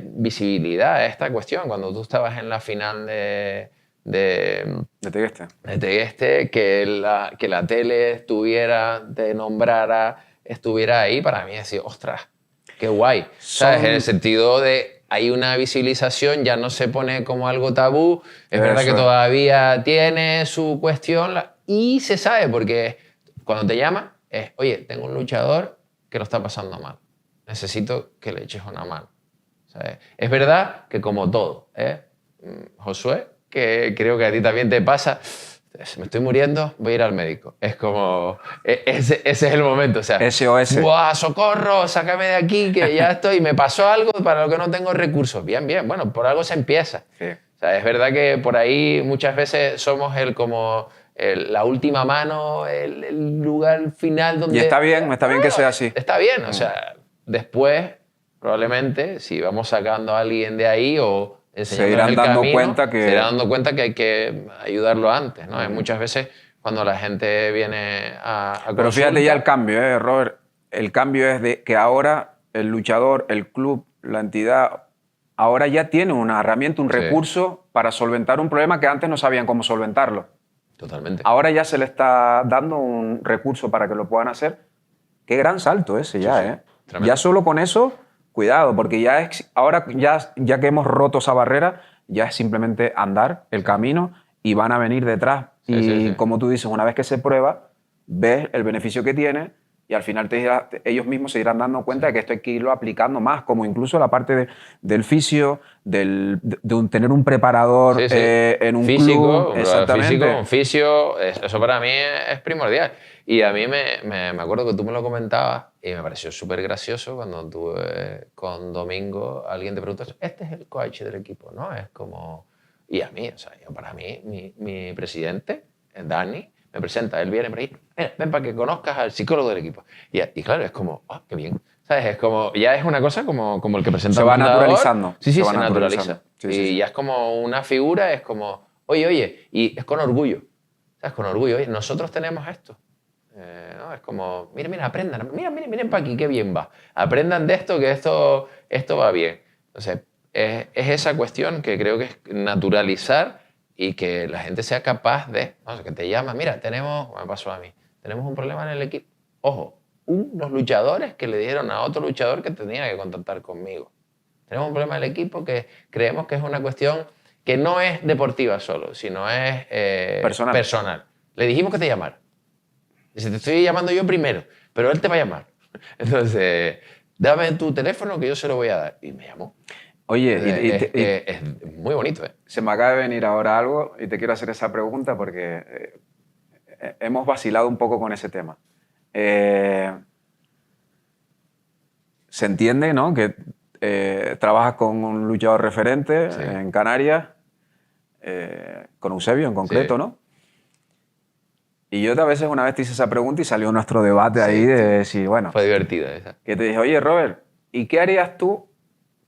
visibilidad a esta cuestión. Cuando tú estabas en la final de Tegueste, que la tele te nombrara, estuviera ahí, para mí decir, ostras, qué guay. ¿Sabes? En el sentido de hay una visibilización, ya no se pone como algo tabú, es verdad que todavía tiene su cuestión y se sabe, porque cuando te llaman es, oye, tengo un luchador que lo está pasando mal, necesito que le eches una mano. ¿Sabes? Es verdad que como todo, Josué, que creo que a ti también te pasa, me estoy muriendo, voy a ir al médico. Es como, ese es el momento, o sea, SOS. ¡Buah, socorro, sácame de aquí, que ya estoy, me pasó algo para lo que no tengo recursos. Bien, bueno, por algo se empieza. Sí. O sea, es verdad que por ahí muchas veces somos la última mano, el lugar final donde... Y está bien que sea así. Está bien, o sea, después, probablemente, si vamos sacando a alguien de ahí o se irán dando cuenta que hay que ayudarlo antes, ¿no? Hay muchas veces cuando la gente viene a Pero consulta, fíjate ya el cambio, Robert. El cambio es de que ahora el luchador, el club, la entidad, ahora ya tiene una herramienta, un recurso para solventar un problema que antes no sabían cómo solventarlo. Totalmente. Ahora ya se le está dando un recurso para que lo puedan hacer. Qué gran salto ese ya, ¿eh? Tremendo. Ya solo con eso... Cuidado, porque ahora ya que hemos roto esa barrera, ya es simplemente andar el camino y van a venir detrás. Y como tú dices, una vez que se prueba, ves el beneficio que tiene y al final ellos mismos se irán dando cuenta de que esto hay que irlo aplicando más, como incluso la parte del fisio, tener un preparador en un físico, club. Exactamente. Físico, un fisio, eso para mí es primordial. Y a mí me acuerdo que tú me lo comentabas y me pareció súper gracioso cuando tuve con Domingo, alguien te preguntó, este es el coach del equipo, ¿no? Es como... Y a mí, o sea, para mí, mi presidente, Dani, me presenta, él viene por ahí, ven para que conozcas al psicólogo del equipo. Y claro, es como, qué bien. ¿Sabes? Es como, ya es una cosa como el que presenta se va naturalizando. Sí, se naturaliza. Sí. Ya es como una figura, es como, oye, y es con orgullo. ¿Sabes? Con orgullo, oye, nosotros tenemos esto. ¿No? Es como, mira, aprendan, miren para aquí, qué bien va. Aprendan de esto, que esto va bien. Entonces, es esa cuestión que creo que es naturalizar y que la gente sea capaz de, que te llama, mira, me pasó a mí, tenemos un problema en el equipo. Ojo, unos luchadores que le dieron a otro luchador que tenía que contactar conmigo. Tenemos un problema en el equipo que creemos que es una cuestión que no es deportiva solo, sino es personal. Le dijimos que te llamara. Dice, te estoy llamando yo primero, pero él te va a llamar. Entonces, dame tu teléfono que yo se lo voy a dar. Y me llamó. Oye, es muy bonito. Se me acaba de venir ahora algo y te quiero hacer esa pregunta porque hemos vacilado un poco con ese tema. Se entiende, ¿no?, que trabajas con un luchador referente en Canarias, con Eusebio en concreto, ¿no? Y yo a veces una vez te hice esa pregunta y salió nuestro debate ahí de decir, bueno... Fue divertida esa. Que te dije, oye, Robert, ¿y qué harías tú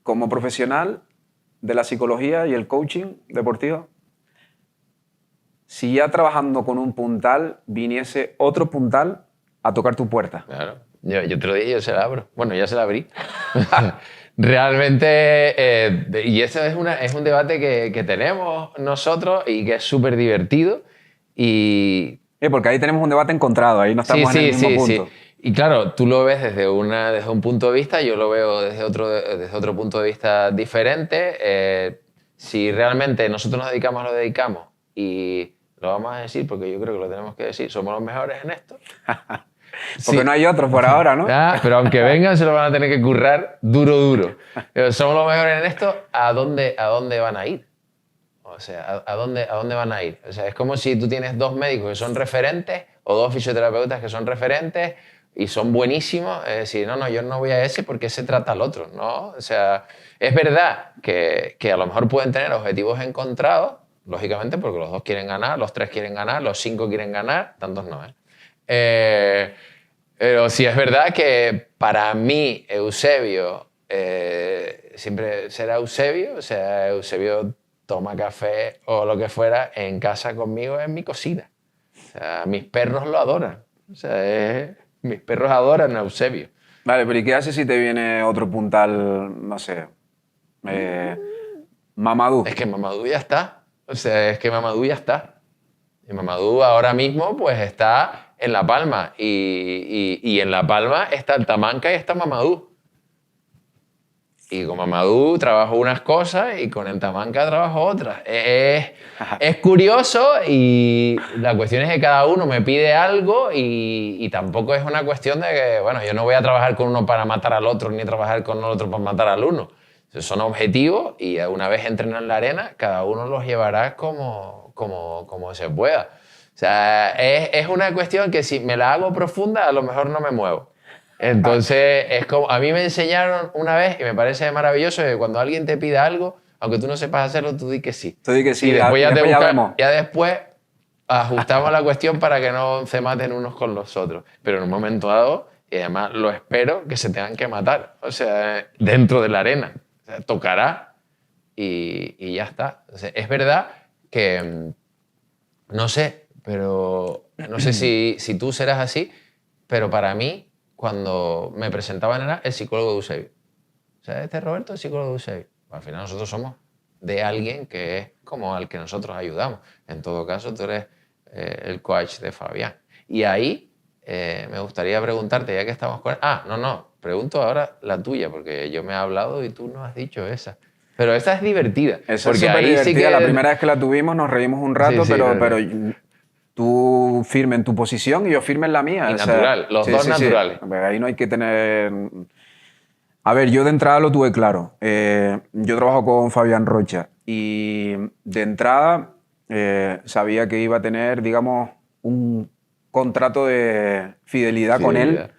como profesional de la psicología y el coaching deportivo si ya trabajando con un puntal viniese otro puntal a tocar tu puerta? Claro. Yo te lo dije, yo se la abro. Bueno, ya se la abrí. Realmente, y eso es un debate que tenemos nosotros y que es súper divertido. Porque ahí tenemos un debate encontrado, ahí no estamos en el mismo punto. Sí. Y claro, tú lo ves desde un punto de vista, yo lo veo desde otro punto de vista diferente. Si realmente nosotros nos dedicamos a lo que dedicamos, y lo vamos a decir porque yo creo que lo tenemos que decir, somos los mejores en esto. Porque no hay otros por ahora, ¿no? Pero aunque vengan se lo van a tener que currar duro. Pero somos los mejores en esto, ¿a dónde van a ir? O sea, ¿a dónde van a ir? O sea, es como si tú tienes dos médicos que son referentes o dos fisioterapeutas que son referentes y son buenísimos. Es decir, no, yo no voy a ese porque ese trata al otro, ¿no? O sea, es verdad que a lo mejor pueden tener objetivos encontrados, lógicamente, porque los dos quieren ganar, los tres quieren ganar, los cinco quieren ganar, tantos no, pero sí es verdad que para mí Eusebio siempre será Eusebio. O sea, Eusebio toma café o lo que fuera en casa conmigo en mi cocina. O sea, mis perros lo adoran. O sea, mis perros adoran a Eusebio. Vale, pero ¿y qué haces si te viene otro puntal, no sé, Mamadou? Es que Mamadou ya está. O sea, es que Mamadou ya está. Y Mamadou ahora mismo pues está en La Palma. Y en La Palma está el Tamanca y está Mamadou. Y con Mamadou trabajo unas cosas y con el Tamanca trabajo otras. Es curioso y la cuestión es que cada uno me pide algo y tampoco es una cuestión de que, bueno, yo no voy a trabajar con uno para matar al otro ni trabajar con el otro para matar al uno. Son objetivos y una vez entren en la arena, cada uno los llevará como se pueda. O sea, es una cuestión que si me la hago profunda, a lo mejor no me muevo. Entonces, es como, a mí me enseñaron una vez, y me parece maravilloso, que cuando alguien te pida algo, aunque tú no sepas hacerlo, tú di que sí. Tú di que sí, y después ya ya después ajustamos la cuestión para que no se maten unos con los otros. Pero en un momento dado, y además lo espero, que se tengan que matar. O sea, dentro de la arena. O sea, tocará y ya está. O sea, es verdad que, no sé, pero no sé si tú serás así, pero para mí, cuando me presentaban era el psicólogo de Eusebio. O sea, este es Roberto, el psicólogo de Eusebio. Al final nosotros somos de alguien que es como al que nosotros ayudamos. En todo caso, tú eres el coach de Fabián. Y ahí me gustaría preguntarte, ya que estamos con... pregunto ahora la tuya, porque yo me he hablado y tú no has dicho esa. Pero esa es divertida. Esa es súper divertida. La primera vez que la tuvimos nos reímos un rato, pero tú firme en tu posición y yo firme en la mía. Y natural, los dos naturales. Sí. Ahí no hay que tener... A ver, yo de entrada lo tuve claro. Yo trabajo con Fabián Rocha y de entrada sabía que iba a tener, digamos, un contrato de fidelidad con él,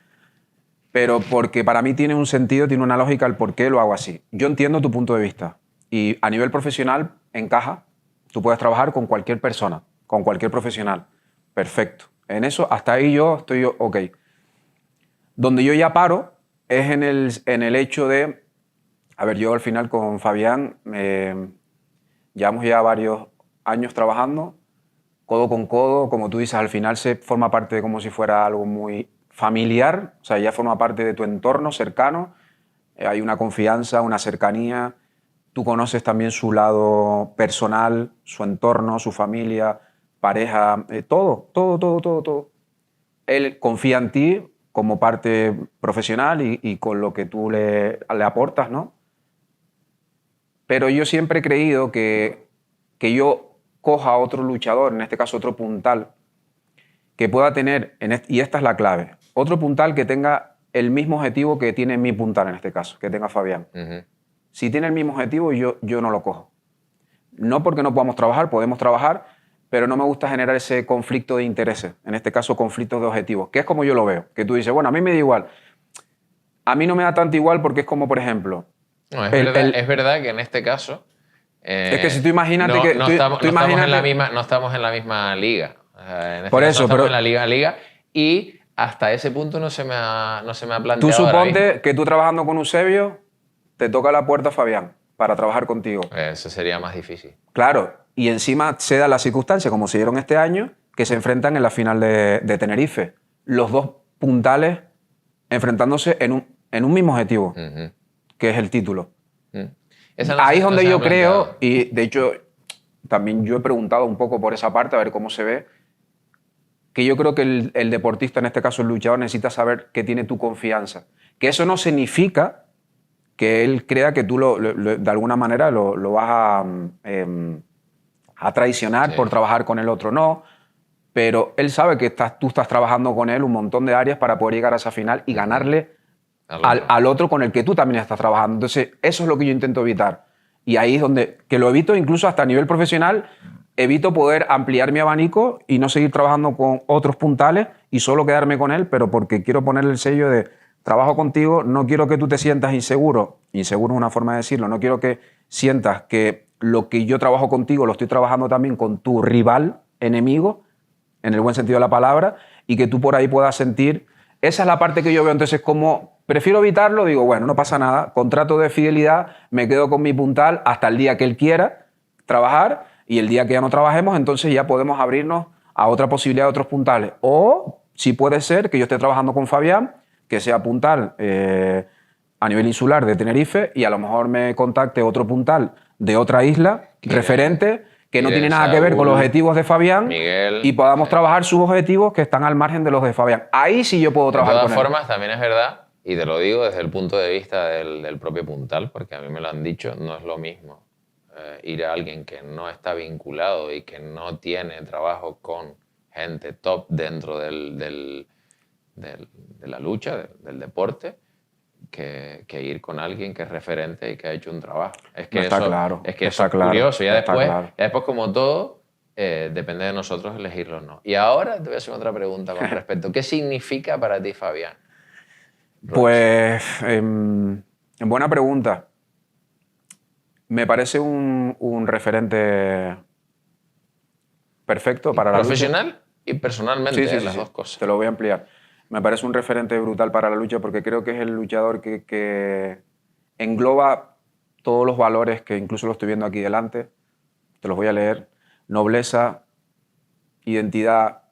pero porque para mí tiene un sentido, tiene una lógica el por qué lo hago así. Yo entiendo tu punto de vista y a nivel profesional encaja. Tú puedes trabajar con cualquier persona, con cualquier profesional. Perfecto. En eso, hasta ahí yo estoy ok. Donde yo ya paro es en el hecho de... A ver, yo al final con Fabián llevamos ya varios años trabajando, codo con codo, como tú dices, al final se forma parte de como si fuera algo muy familiar, o sea, ya forma parte de tu entorno cercano, hay una confianza, una cercanía, tú conoces también su lado personal, su entorno, su familia, pareja, todo. Él confía en ti como parte profesional y con lo que tú le aportas, ¿no? Pero yo siempre he creído que yo coja a otro luchador, en este caso otro puntal, que pueda tener, y esta es la clave, otro puntal que tenga el mismo objetivo que tiene mi puntal en este caso, que tenga Fabián. Si tiene el mismo objetivo, yo no lo cojo. No porque no podamos trabajar, podemos trabajar, pero no me gusta generar ese conflicto de intereses, en este caso conflictos de objetivos, que es como yo lo veo, que tú dices, bueno, a mí me da igual. A mí no me da tanto igual porque es como, por ejemplo... No, es verdad que en este caso... es que si tú imagínate que... No estamos en la misma liga. En este por caso eso, estamos pero... en la liga y hasta ese punto no se me ha planteado. Tú suponte que tú trabajando con Eusebio te toca la puerta Fabián para trabajar contigo. Eso sería más difícil. Claro, y encima se da la circunstancia, como se dieron este año, que se enfrentan en la final de Tenerife. Los dos puntales enfrentándose en un mismo objetivo, que es el título. Ahí es donde yo creo, y de hecho también yo he preguntado un poco por esa parte, a ver cómo se ve, que yo creo que el deportista, en este caso el luchador, necesita saber que tiene tu confianza. Que eso no significa que él crea que tú de alguna manera lo vas a traicionar por trabajar con el otro. No, pero él sabe que tú estás trabajando con él un montón de áreas para poder llegar a esa final y ganarle al otro con el que tú también estás trabajando. Entonces, eso es lo que yo intento evitar. Y ahí es donde, que lo evito incluso hasta a nivel profesional, evito poder ampliar mi abanico y no seguir trabajando con otros puntales y solo quedarme con él, pero porque quiero ponerle el sello de trabajo contigo, no quiero que tú te sientas inseguro. Inseguro es una forma de decirlo. No quiero que sientas que lo que yo trabajo contigo lo estoy trabajando también con tu rival, enemigo, en el buen sentido de la palabra, y que tú por ahí puedas sentir... Esa es la parte que yo veo. Entonces, como prefiero evitarlo, digo, bueno, no pasa nada, contrato de fidelidad, me quedo con mi puntal hasta el día que él quiera trabajar y el día que ya no trabajemos, entonces ya podemos abrirnos a otra posibilidad de otros puntales. O si puede ser que yo esté trabajando con Fabián, que sea puntal a nivel insular de Tenerife y a lo mejor me contacte otro puntal de otra isla referente que no tiene nada que ver con los objetivos de Fabián, Miguel, y podamos trabajar sus objetivos que están al margen de los de Fabián. Ahí sí yo puedo trabajar con él. De todas formas, también es verdad, y te lo digo desde el punto de vista del propio puntal, porque a mí me lo han dicho, no es lo mismo ir a alguien que no está vinculado y que no tiene trabajo con gente top dentro de la lucha, del deporte, que ir con alguien que es referente y que ha hecho un trabajo. Es que está claro. Es que eso es curioso. Ya después, como todo, depende de nosotros elegirlo o no. Y ahora te voy a hacer otra pregunta con respecto. ¿Qué significa para ti, Fabián? Pues, buena pregunta. Me parece un referente perfecto para la lucha. Profesional y personalmente, las dos cosas. Te lo voy a ampliar. Me parece un referente brutal para la lucha porque creo que es el luchador que engloba todos los valores que incluso lo estoy viendo aquí delante. Te los voy a leer. Nobleza, identidad,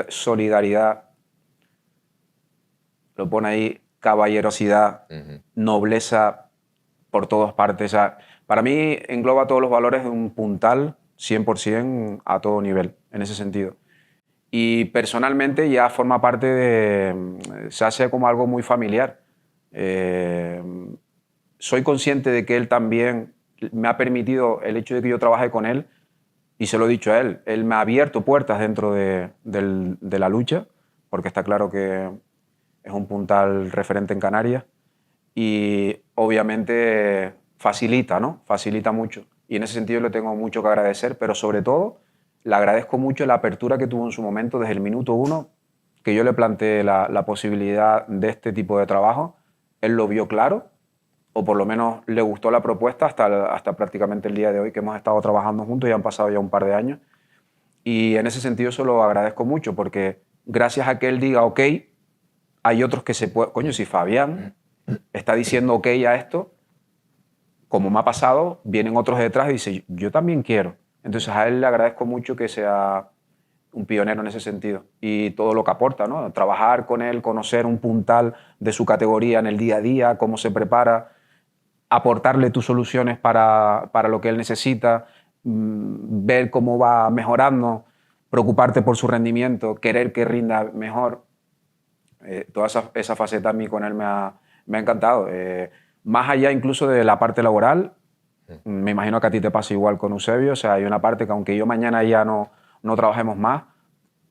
solidaridad. Lo pone ahí, caballerosidad, nobleza por todas partes. O sea, para mí engloba todos los valores de un puntal 100% a todo nivel, en ese sentido. Y personalmente ya forma parte se hace como algo muy familiar. Soy consciente de que él también me ha permitido, el hecho de que yo trabaje con él, y se lo he dicho a él. Él me ha abierto puertas dentro de la lucha, porque está claro que es un puntal referente en Canarias y obviamente facilita, ¿no? Facilita mucho. Y en ese sentido le tengo mucho que agradecer, pero sobre todo le agradezco mucho la apertura que tuvo en su momento desde el minuto 1, que yo le planteé la posibilidad de este tipo de trabajo. Él lo vio claro, o por lo menos le gustó la propuesta hasta prácticamente el día de hoy, que hemos estado trabajando juntos y han pasado ya un par de años. Y en ese sentido se lo agradezco mucho, porque gracias a que él diga, ok, hay otros que se pueden... Coño, si Fabián está diciendo ok a esto, como me ha pasado, vienen otros detrás y dicen, yo también quiero. Entonces a él le agradezco mucho que sea un pionero en ese sentido y todo lo que aporta, ¿no? Trabajar con él, conocer un puntal de su categoría en el día a día, cómo se prepara, aportarle tus soluciones para lo que él necesita, ver cómo va mejorando, preocuparte por su rendimiento, querer que rinda mejor. Toda esa faceta a mí con él me ha encantado. Más allá incluso de la parte laboral, me imagino que a ti te pasa igual con Eusebio, o sea, hay una parte que aunque yo mañana ya no trabajemos más,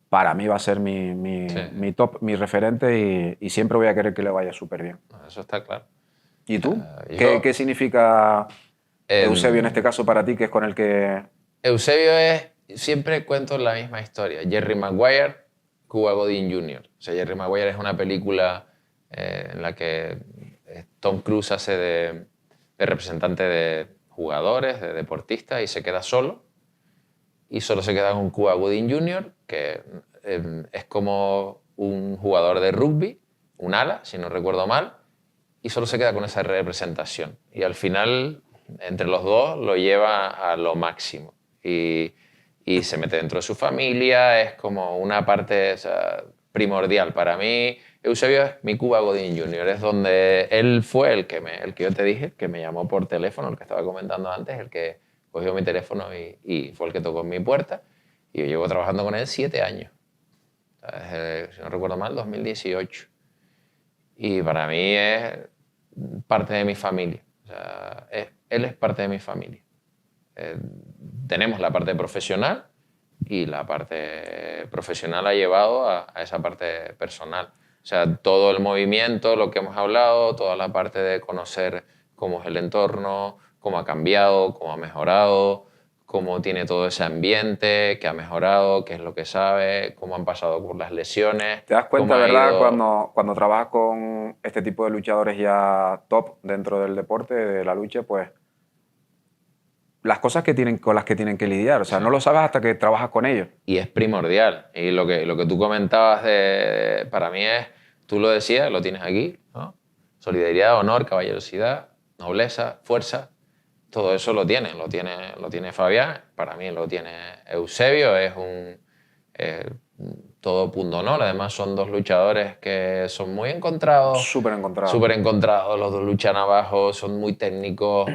para mí va a ser mi top, mi referente y siempre voy a querer que le vaya súper bien. Eso está claro. ¿Y tú? ¿Qué significa Eusebio en este caso para ti, que es con el que...? Eusebio es, siempre cuento la misma historia, Jerry Maguire, Cuba Gooding Jr. O sea, Jerry Maguire es una película en la que Tom Cruise hace de representante de jugadores, de deportistas, y se queda solo. Y solo se queda con Cuba Gooding Jr., que es como un jugador de rugby, un ala, si no recuerdo mal, y solo se queda con esa representación. Y al final, entre los dos, lo lleva a lo máximo. Y se mete dentro de su familia, es como una parte, o sea, primordial. Para mí, Eusebio es mi Cuba Gooding Jr., es donde él fue el que yo te dije, que me llamó por teléfono, el que estaba comentando antes, el que cogió mi teléfono y fue el que tocó en mi puerta. Y yo llevo trabajando con él 7 años. O sea, desde, si no recuerdo mal, 2018. Y para mí es parte de mi familia. O sea, él es parte de mi familia. Tenemos la parte profesional y la parte profesional ha llevado a esa parte personal. O sea, todo el movimiento, lo que hemos hablado, toda la parte de conocer cómo es el entorno, cómo ha cambiado, cómo ha mejorado, cómo tiene todo ese ambiente, qué ha mejorado, qué es lo que sabe, cómo han pasado por las lesiones. ¿Te das cuenta, verdad, cuando trabajas con este tipo de luchadores ya top dentro del deporte, de la lucha, pues las cosas con las que tienen que lidiar? O sea, no lo sabes hasta que trabajas con ellos. Y es primordial. Y lo que tú comentabas para mí es, tú lo decías, lo tienes aquí, ¿no? Solidaridad, honor, caballerosidad, nobleza, fuerza. Todo eso lo tiene Fabián, para mí lo tiene Eusebio, es todo punto honor. Además son dos luchadores que son muy encontrados. Súper encontrados. Súper encontrados, los dos luchan abajo, son muy técnicos.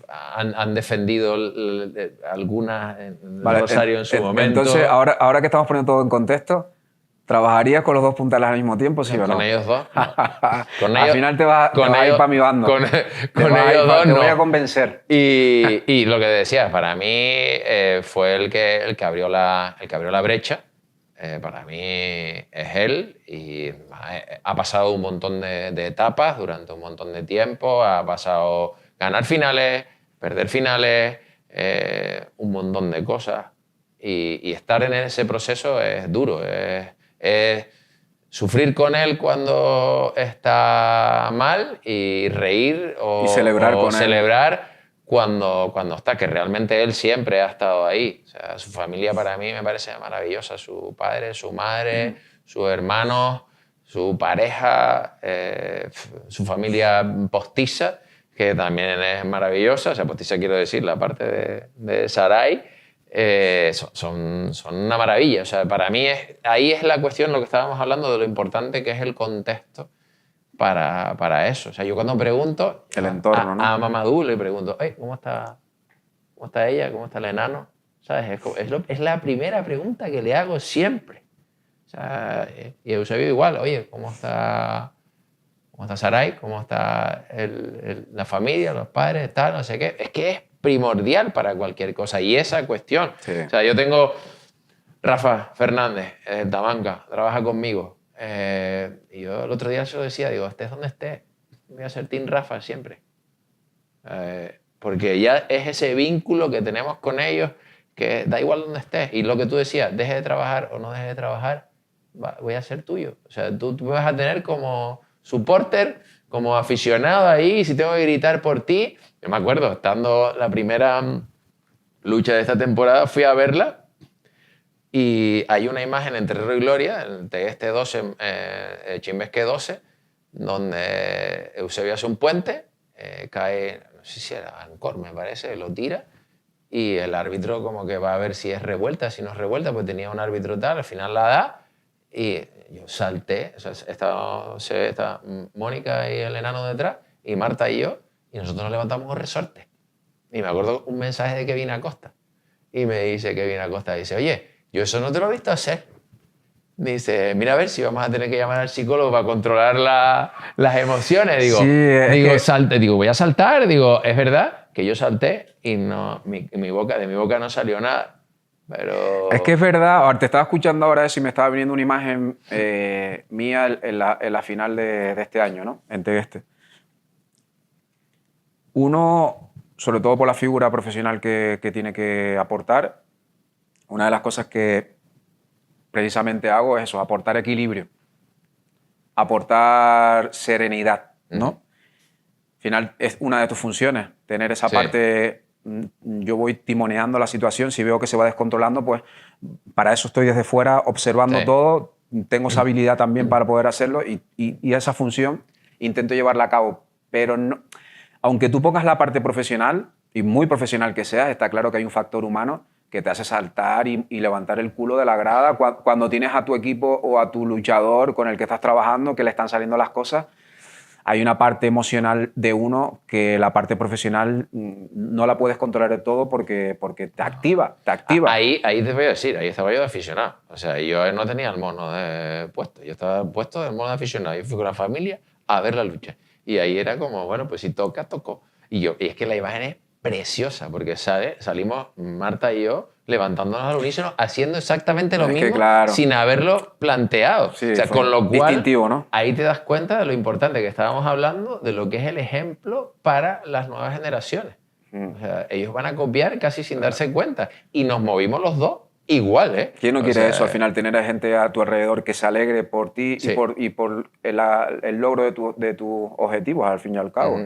Han defendido algunas en Rosario en su momento. Entonces, ahora que estamos poniendo todo en contexto, ¿trabajarías con los dos puntales al mismo tiempo, sí o no? Con ellos dos, no. Al final te vas a ir para mi bando. Con ellos dos, no. Te voy a convencer. Y lo que decías, para mí fue el que abrió la brecha. Para mí es él y ha pasado un montón de etapas durante un montón de tiempo. Ha pasado ganar finales, perder finales, un montón de cosas. Y estar en ese proceso es duro, es sufrir con él cuando está mal y reír y celebrar con celebrar él cuando está, que realmente él siempre ha estado ahí. O sea, su familia para mí me parece maravillosa, su padre, su madre, sus hermanos, su pareja, su familia postiza, que también es maravillosa. O sea, postiza quiero decir la parte de Sarai. Son una maravilla. O sea, para mí ahí es la cuestión, lo que estábamos hablando, de lo importante que es el contexto para eso. O sea, yo cuando pregunto el entorno, ¿no? A Mamadou le pregunto, ¿cómo está ella? ¿Cómo está el enano? ¿Sabes? Es la primera pregunta que le hago siempre. O sea, y Eusebio igual, oye, ¿cómo está Sarai? ¿Cómo está la familia, los padres, tal, no sé qué? Es que primordial para cualquier cosa. Y esa cuestión. Sí. O sea, yo tengo Rafa Fernández, Tabanca, trabaja conmigo. Y yo el otro día se lo decía, digo, estés donde estés, voy a ser Team Rafa siempre. Porque ya es ese vínculo que tenemos con ellos que da igual donde estés. Y lo que tú decías, deje de trabajar o no deje de trabajar, voy a ser tuyo. O sea, tú me vas a tener como supporter, como aficionado ahí, si tengo que gritar por ti. Yo me acuerdo, estando la primera lucha de esta temporada, fui a verla y hay una imagen en Terror y Gloria, de este 12, Chimbesque 12, donde Eusebio hace un puente, cae, no sé si era Ancor, me parece, lo tira, y el árbitro como que va a ver si es revuelta, si no es revuelta, pues tenía un árbitro tal, al final la da, y yo salté, o sea, está Mónica y el enano detrás, y Marta y yo, y nosotros nos levantamos un resorte. Y me acuerdo un mensaje de Kevin Acosta, y me dice Kevin Acosta, dice, oye, yo eso no te lo he visto hacer. Dice, mira a ver si vamos a tener que llamar al psicólogo para controlar las emociones. Digo, Sí, digo, voy a saltar. Digo, es verdad que yo salté y no, de mi boca no salió nada. Pero... Es que es verdad, te estaba escuchando ahora eso y me estaba viniendo una imagen mía en la final de este año, ¿no? En Tegueste. Uno, sobre todo por la figura profesional que tiene que aportar, una de las cosas que precisamente hago es eso, aportar equilibrio, aportar serenidad, ¿no? Al final es una de tus funciones, tener esa parte. Yo voy timoneando la situación, si veo que se va descontrolando, pues para eso estoy desde fuera observando todo, tengo esa habilidad también para poder hacerlo y esa función intento llevarla a cabo, pero no, aunque tú pongas la parte profesional, y muy profesional que seas, está claro que hay un factor humano que te hace saltar y levantar el culo de la grada cuando tienes a tu equipo o a tu luchador con el que estás trabajando, que le están saliendo las cosas. Hay una parte emocional de uno que la parte profesional no la puedes controlar de todo porque te activa, te activa. Ahí te voy a decir, ahí estaba yo de aficionado. O sea, yo no tenía el mono puesto, yo estaba puesto del mono de aficionado. Yo fui con la familia a ver la lucha. Y ahí era como, bueno, pues si toca, tocó. Y es que la imagen es preciosa, porque salimos Marta y yo levantándonos al unísono, haciendo exactamente lo mismo, claro, sin haberlo planteado. sí, o sea, con lo cual, distintivo, ¿no? ahí te das cuenta de lo importante que estábamos hablando, de lo que es el ejemplo para las nuevas generaciones. O sea, ellos van a copiar casi sin darse cuenta. Y nos movimos los dos igual, ¿eh? ¿Quién no quiere eso? Al final, tener a gente a tu alrededor que se alegre por ti y por el logro de tus objetivos, al fin y al cabo.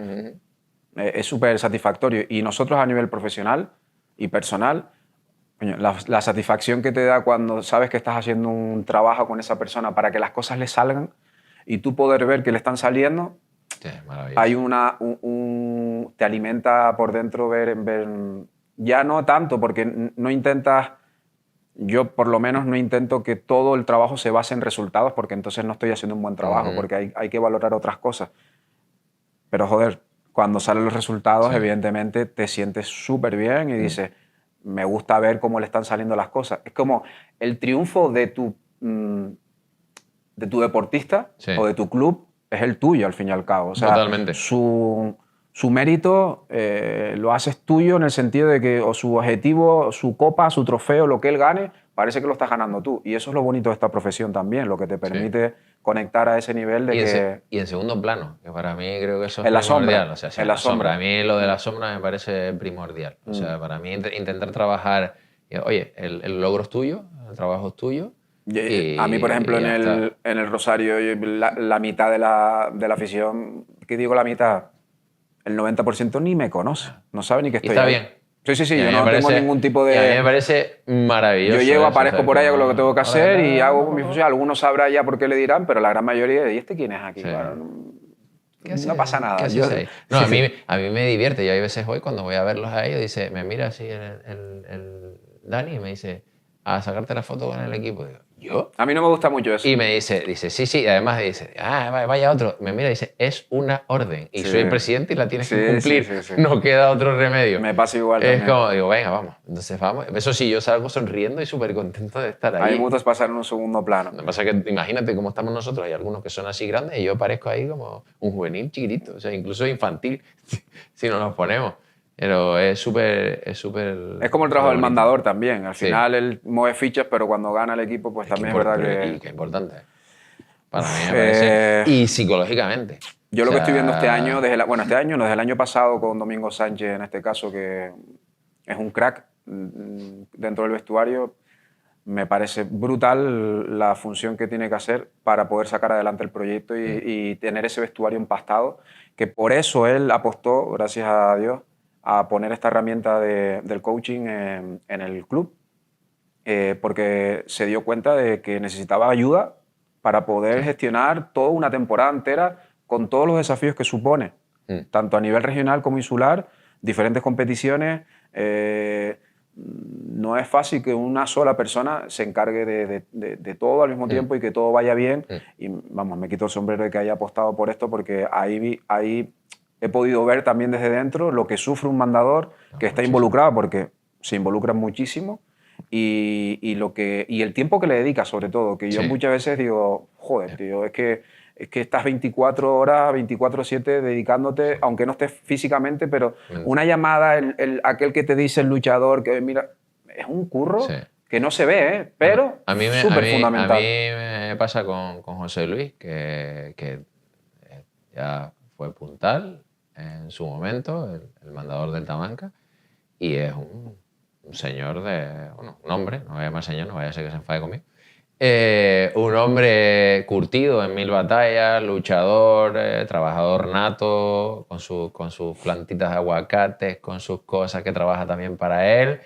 Es súper satisfactorio. Y nosotros a nivel profesional y personal, la satisfacción que te da cuando sabes que estás haciendo un trabajo con esa persona para que las cosas le salgan y tú poder ver que le están saliendo, hay te alimenta por dentro ver, ya no tanto, porque no intentas, yo por lo menos no intento que todo el trabajo se base en resultados, porque entonces no estoy haciendo un buen trabajo, porque hay que valorar otras cosas. Pero joder, cuando salen los resultados, evidentemente te sientes súper bien y dices, me gusta ver cómo le están saliendo las cosas. Es como el triunfo de tu deportista o de tu club es el tuyo, al fin y al cabo. O sea, totalmente. Su mérito lo haces tuyo en el sentido de que o su objetivo, su copa, su trofeo, lo que él gane, parece que lo estás ganando tú. Y eso es lo bonito de esta profesión también, lo que te permite conectar a ese nivel de y en segundo plano, que para mí creo que eso es en la primordial. sombra, O sea, en la sombra. A mí lo de la sombra me parece primordial. O sea, para mí intentar trabajar, oye, el logro es tuyo, el trabajo es tuyo. A mí, por ejemplo, en el Rosario, la mitad de la afición, ¿qué digo la mitad? El 90% ni me conoce, no sabe ni que estoy está ahí. bien. Sí, yo no tengo ningún tipo de... Y a mí me parece maravilloso. Yo llego, aparezco por ahí, hago lo que tengo que hacer y hago mi función. Algunos sabrán ya por qué le dirán, pero la gran mayoría, ¿y este quién es aquí? Bueno, no pasa nada. No, a mí me divierte. Yo hay veces hoy cuando voy a verlos a ellos, dice, me mira así el Dani y me dice, a sacarte la foto con el equipo. Digo, ¿yo? A mí no me gusta mucho eso. Y me dice, sí, y además dice, vaya otro. Me mira y dice, es una orden. Y soy el presidente y la tienes que cumplir. No queda otro remedio. Me pasa igual Es también. como, digo, venga, vamos. Entonces vamos. Eso sí, yo salgo sonriendo y súper contento de estar ahí. A mí me gusta pasar en un segundo plano. Lo que pasa es que imagínate cómo estamos nosotros. Hay algunos que son así grandes y yo parezco ahí como un juvenil chiquitito. O sea, incluso infantil, si nos ponemos. Pero es súper... Es como el trabajo del bonito. mandador también. Al Sí. final él mueve fichas, pero cuando gana el equipo, pues también es verdad que... Y qué importante. Para mí me parece... Y psicológicamente. Yo O lo que sea, estoy viendo este año, este año, no, desde el año pasado con Domingo Sánchez, en este caso, que es un crack dentro del vestuario, me parece brutal la función que tiene que hacer para poder sacar adelante el proyecto y tener ese vestuario empastado, que por eso él apostó, gracias a Dios, a poner esta herramienta del coaching en el club, porque se dio cuenta de que necesitaba ayuda para poder gestionar toda una temporada entera con todos los desafíos que supone, tanto a nivel regional como insular, diferentes competiciones. No es fácil que una sola persona se encargue de todo al mismo tiempo y que todo vaya bien. Y vamos, me quito el sombrero de que haya apostado por esto, porque ahí he podido ver también desde dentro lo que sufre un mandador que está involucrado, porque se involucra muchísimo. Y el tiempo que le dedica, sobre todo, que yo muchas veces digo, joder, tío, es que estás 24 horas, 24/7 dedicándote, aunque no estés físicamente, pero una llamada, aquel que te dice el luchador, que mira, es un curro que no se ve, pero súper fundamental. A mí me pasa con José Luis, que ya fue puntal en su momento, el mandador del Tamanca, y es un señor un hombre, no voy a llamar señor, no vaya a ser que se enfade conmigo, un hombre curtido en 1000 batallas, luchador, trabajador nato, con sus plantitas de aguacates, con sus cosas que trabaja también para él,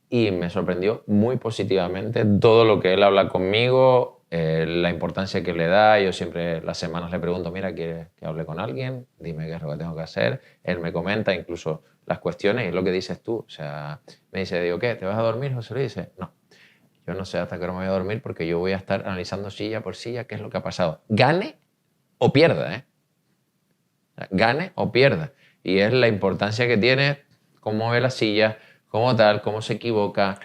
y me sorprendió muy positivamente todo lo que él habla conmigo, la importancia que le da. Yo siempre las semanas le pregunto, mira, ¿quieres que hable con alguien? Dime qué es lo que tengo que hacer. Él me comenta incluso las cuestiones y es lo que dices tú. O sea, me dice, digo, ¿qué? ¿Te vas a dormir, José Luis? Dice, no, yo no sé hasta qué hora me voy a dormir porque yo voy a estar analizando silla por silla qué es lo que ha pasado. Gane o pierda, ¿eh? Gane o pierda. Y es la importancia que tiene cómo ve la silla, cómo tal, cómo se equivoca,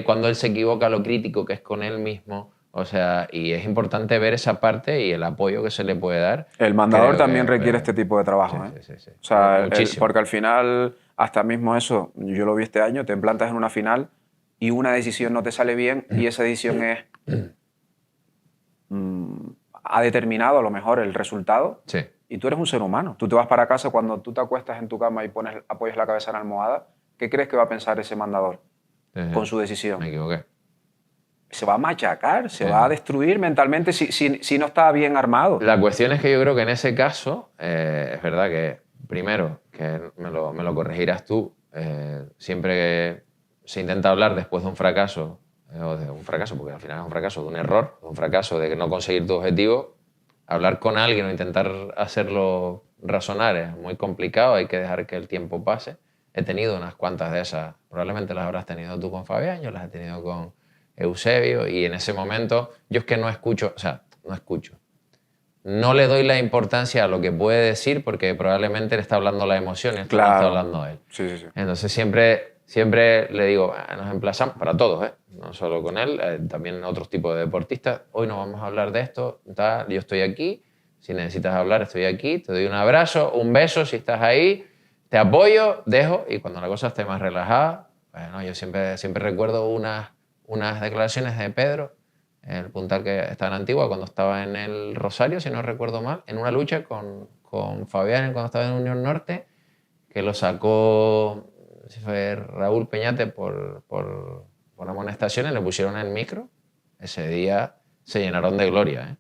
cuando él se equivoca, lo crítico que es con él mismo. O sea, y es importante ver esa parte y el apoyo que se le puede dar. El mandador también requiere este tipo de trabajo. Sí. O sea, Muchísimo. porque al final, hasta mismo eso, yo lo vi este año, te plantas en una final y una decisión no te sale bien y esa decisión ha determinado a lo mejor el resultado. Sí. Y tú eres un ser humano. Tú te vas para casa, cuando tú te acuestas en tu cama y apoyas la cabeza en la almohada, ¿qué crees que va a pensar ese mandador con su decisión? Me equivoqué. Se va a machacar, se va a destruir mentalmente si no está bien armado. La cuestión es que yo creo que en ese caso, es verdad que, primero, que me lo corregirás tú, siempre que se intenta hablar después de un fracaso, porque al final es un fracaso, de un error, de un fracaso de no conseguir tu objetivo, hablar con alguien o intentar hacerlo razonar es muy complicado, hay que dejar que el tiempo pase. He tenido unas cuantas de esas, probablemente las habrás tenido tú con Fabián, yo las he tenido con Eusebio, y en ese momento yo es que no escucho, no le doy la importancia a lo que puede decir porque probablemente le está hablando la emoción y no está hablando él. Sí. Entonces siempre le digo, nos emplazamos, para todos, no solo con él, también otros tipos de deportistas, hoy no vamos a hablar de esto, tal, yo estoy aquí, si necesitas hablar estoy aquí, te doy un abrazo, un beso si estás ahí, te apoyo, dejo, y cuando la cosa esté más relajada, bueno, yo siempre recuerdo unas declaraciones de Pedro, el puntal que estaba en Antigua, cuando estaba en el Rosario, si no recuerdo mal, en una lucha con Fabián cuando estaba en Unión Norte, que lo sacó, si fue Raúl Peñate por amonestaciones, le pusieron el micro. Ese día se llenaron de gloria,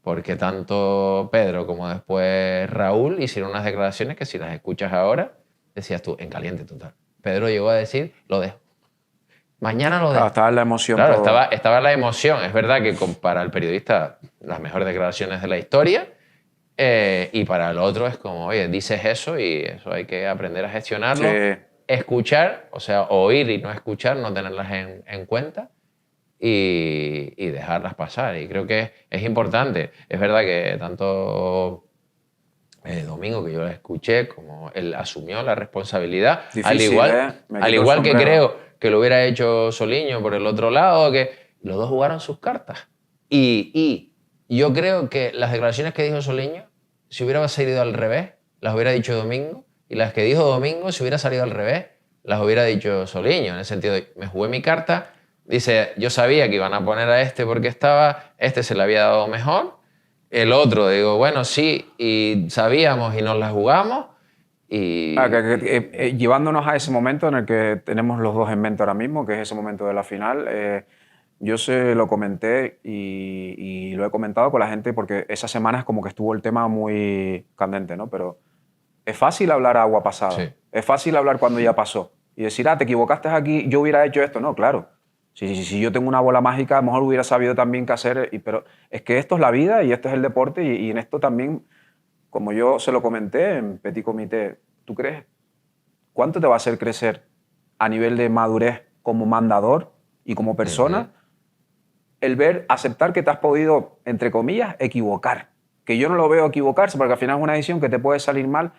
porque tanto Pedro como después Raúl hicieron unas declaraciones que si las escuchas ahora, decías tú, en caliente total. Pedro llegó a decir, lo dejo. Mañana lo dejo. Estaba la emoción. Claro, estaba la emoción. Es verdad que para el periodista las mejores declaraciones de la historia, y para el otro es como, oye, dices eso y eso hay que aprender a gestionarlo. Sí. Escuchar, o sea, oír y no escuchar, no tenerlas en cuenta y dejarlas pasar. Y creo que es importante. Es verdad que tanto Domingo, que yo lo escuché, como él asumió la responsabilidad. Difícil, al igual que creo que lo hubiera hecho Soliño por el otro lado, que los dos jugaron sus cartas. Y yo creo que las declaraciones que dijo Soliño, si hubiera salido al revés, las hubiera dicho Domingo, Y las que dijo Domingo, si hubiera salido al revés, las hubiera dicho Soliño, en el sentido de, me jugué mi carta, dice, yo sabía que iban a poner a este porque este se le había dado mejor, el otro, digo, bueno, sí, y sabíamos y nos la jugamos, y... Llevándonos a ese momento en el que tenemos los dos en mente ahora mismo, que es ese momento de la final, yo se lo comenté y lo he comentado con la gente porque esas semanas como que estuvo el tema muy candente, ¿no? Pero es fácil hablar agua pasada, Sí. es fácil hablar cuando ya pasó y decir, te equivocaste aquí, yo hubiera hecho esto. No, claro. Si yo tengo una bola mágica, a lo mejor hubiera sabido también qué hacer, pero es que esto es la vida y esto es el deporte y en esto también, como yo se lo comenté en Petit Comité, ¿tú crees cuánto te va a hacer crecer a nivel de madurez como mandador y como persona el ver, aceptar que te has podido, entre comillas, equivocar? Que yo no lo veo equivocarse porque al final es una decisión que te puede salir mal.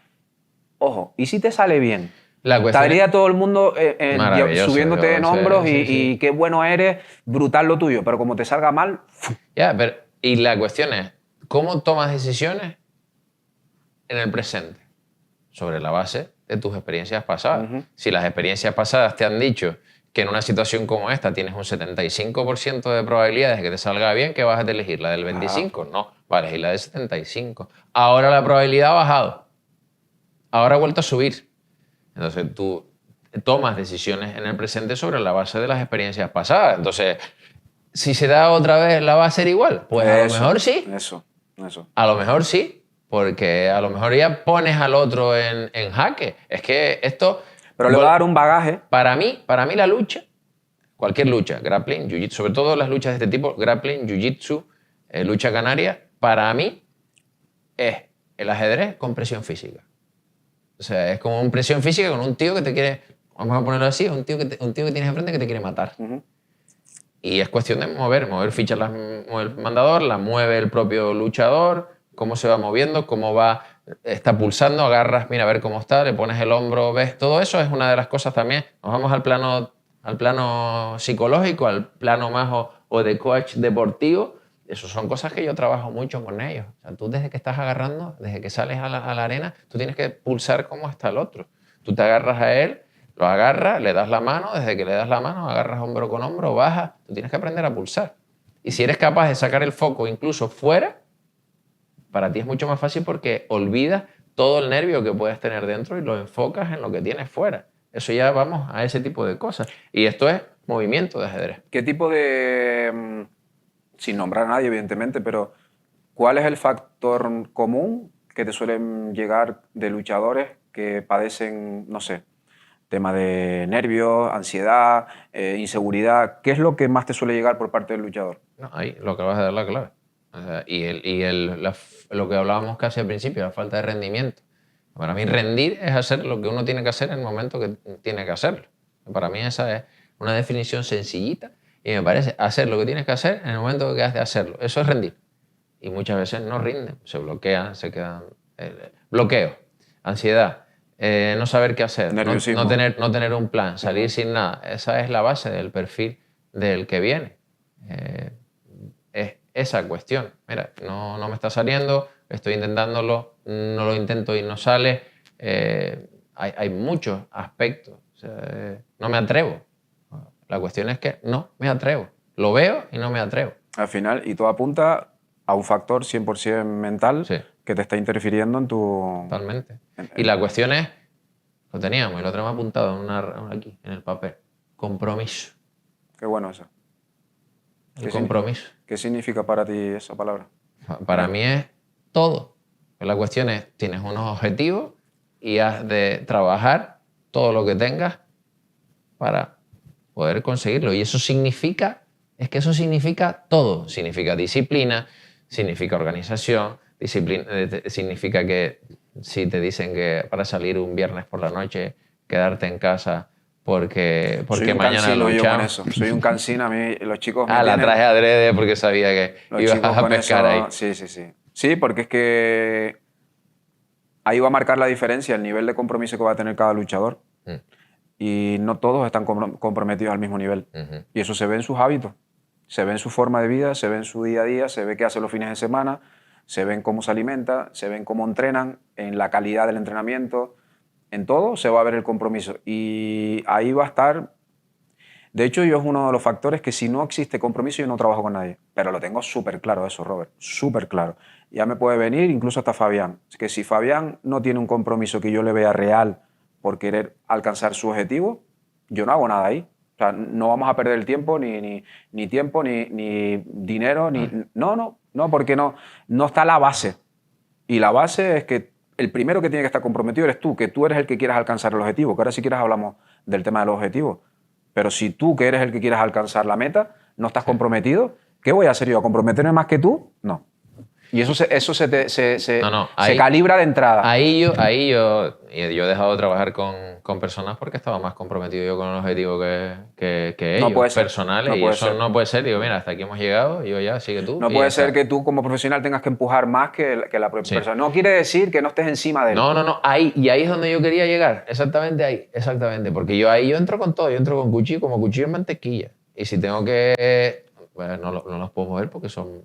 Ojo, ¿y si te sale bien? La cuestión Estaría todo el mundo maravilloso, subiéndote en sí, hombros sí, y sí. qué bueno eres, brutal lo tuyo, pero como te salga mal... Ya, pero, y la cuestión es, ¿cómo tomas decisiones en el presente? Sobre la base de tus experiencias pasadas. Si las experiencias pasadas te han dicho que en una situación como esta tienes un 75% de probabilidades de que te salga bien, ¿qué vas a elegir? ¿La del 25? No, vas a elegir la del 75. Ahora la probabilidad ha bajado. Ahora ha vuelto a subir. Entonces tú tomas decisiones en el presente sobre la base de las experiencias pasadas. Entonces, si se da otra vez, ¿la va a ser igual? Pues a lo mejor sí. Eso. A lo mejor sí, porque a lo mejor ya pones al otro en jaque. Es que esto... Pero le va a dar un bagaje. Para mí la lucha, cualquier lucha, grappling, jiu-jitsu, sobre todo las luchas de este tipo, grappling, jiu-jitsu, lucha canaria, para mí es el ajedrez con presión física. O sea, es como una presión física con un tío que te quiere, vamos a ponerlo así, un tío que tienes enfrente que te quiere matar. Y es cuestión de mover fichas, mueve el mandador, la mueve el propio luchador, cómo se va moviendo, cómo está pulsando, agarras, mira a ver cómo está, le pones el hombro, ves, todo eso es una de las cosas también. Nos vamos al plano psicológico, al plano más o de coach deportivo. Eso son cosas que yo trabajo mucho con ellos. O sea, tú desde que estás agarrando, desde que sales a la arena, tú tienes que pulsar cómo está el otro. Tú te agarras a él, lo agarras, le das la mano, desde que le das la mano, agarras hombro con hombro, bajas. Tú tienes que aprender a pulsar. Y si eres capaz de sacar el foco incluso fuera, para ti es mucho más fácil porque olvidas todo el nervio que puedes tener dentro y lo enfocas en lo que tienes fuera. Eso ya vamos a ese tipo de cosas. Y esto es movimiento de ajedrez. ¿Qué tipo de, sin nombrar a nadie evidentemente, pero cuál es el factor común que te suelen llegar de luchadores que padecen, no sé, tema de nervios, ansiedad, inseguridad? ¿Qué es lo que más te suele llegar por parte del luchador? No, ahí lo acabas de dar la clave. O sea, lo que hablábamos casi al principio, la falta de rendimiento. Para mí rendir es hacer lo que uno tiene que hacer en el momento que tiene que hacerlo. Para mí esa es una definición sencillita y me parece hacer lo que tienes que hacer en el momento que has de hacerlo. Eso es rendir. Y muchas veces no rinden, se bloquean, se quedan... bloqueo, ansiedad, no saber qué hacer, no tener un plan, salir sin nada. Esa es la base del perfil del que viene. Es esa cuestión. Mira, no me está saliendo, estoy intentándolo, no lo intento y no sale. Hay muchos aspectos. O sea, no me atrevo. La cuestión es que no me atrevo. Lo veo y no me atrevo. Al final, y todo apunta a un factor 100% mental Sí. que te está interfiriendo en tu... Totalmente. Y la cuestión es, lo teníamos y lo tenemos apuntado aquí, en el papel. Compromiso. Qué bueno eso. El compromiso. ¿Qué significa para ti esa palabra? Para mí es todo. La cuestión es, tienes unos objetivos y has de trabajar todo lo que tengas para poder conseguirlo. Y eso significa, eso significa todo. Significa disciplina, significa organización, significa que si te dicen que para salir un viernes por la noche, quedarte en casa porque mañana luchamos. Soy un cansino, a mí los chicos la traje adrede porque sabía que ibas a pescar ahí. Sí. Sí, porque es que ahí va a marcar la diferencia, el nivel de compromiso que va a tener cada luchador. Y no todos están comprometidos al mismo nivel. Y eso se ve en sus hábitos, se ve en su forma de vida, se ve en su día a día, se ve qué hace los fines de semana, se ve en cómo se alimenta, se ve en cómo entrenan, en la calidad del entrenamiento. En todo se va a ver el compromiso y ahí va a estar. De hecho, yo es uno de los factores que si no existe compromiso yo no trabajo con nadie. Pero lo tengo súper claro eso, Robert, súper claro. Ya me puede venir incluso hasta Fabián. Es que si Fabián no tiene un compromiso que yo le vea real por querer alcanzar su objetivo, yo no hago nada ahí. O sea, no vamos a perder el tiempo, ni tiempo, ni dinero, no, porque no está la base. Y la base es que el primero que tiene que estar comprometido eres tú, que tú eres el que quieras alcanzar el objetivo. Que ahora si quieres hablamos del tema de los objetivos. Pero si tú, que eres el que quieras alcanzar la meta, no estás comprometido, ¿qué voy a hacer yo? ¿A comprometerme más que tú? No. Y eso se calibra de entrada. Ahí yo he dejado de trabajar con personas porque estaba más comprometido yo con el objetivo que ellos, puede ser. personales, No y puede eso ser. no puede ser. Digo, mira, hasta aquí hemos llegado, y yo ya, sigue tú. No puede ser que tú como profesional tengas que empujar más que la propia persona. No quiere decir que no estés encima de él. No, ahí es donde yo quería llegar, exactamente ahí, exactamente, porque yo entro con todo, yo entro con cuchillo, como cuchillo en mantequilla, y si tengo que, bueno, no los puedo mover porque son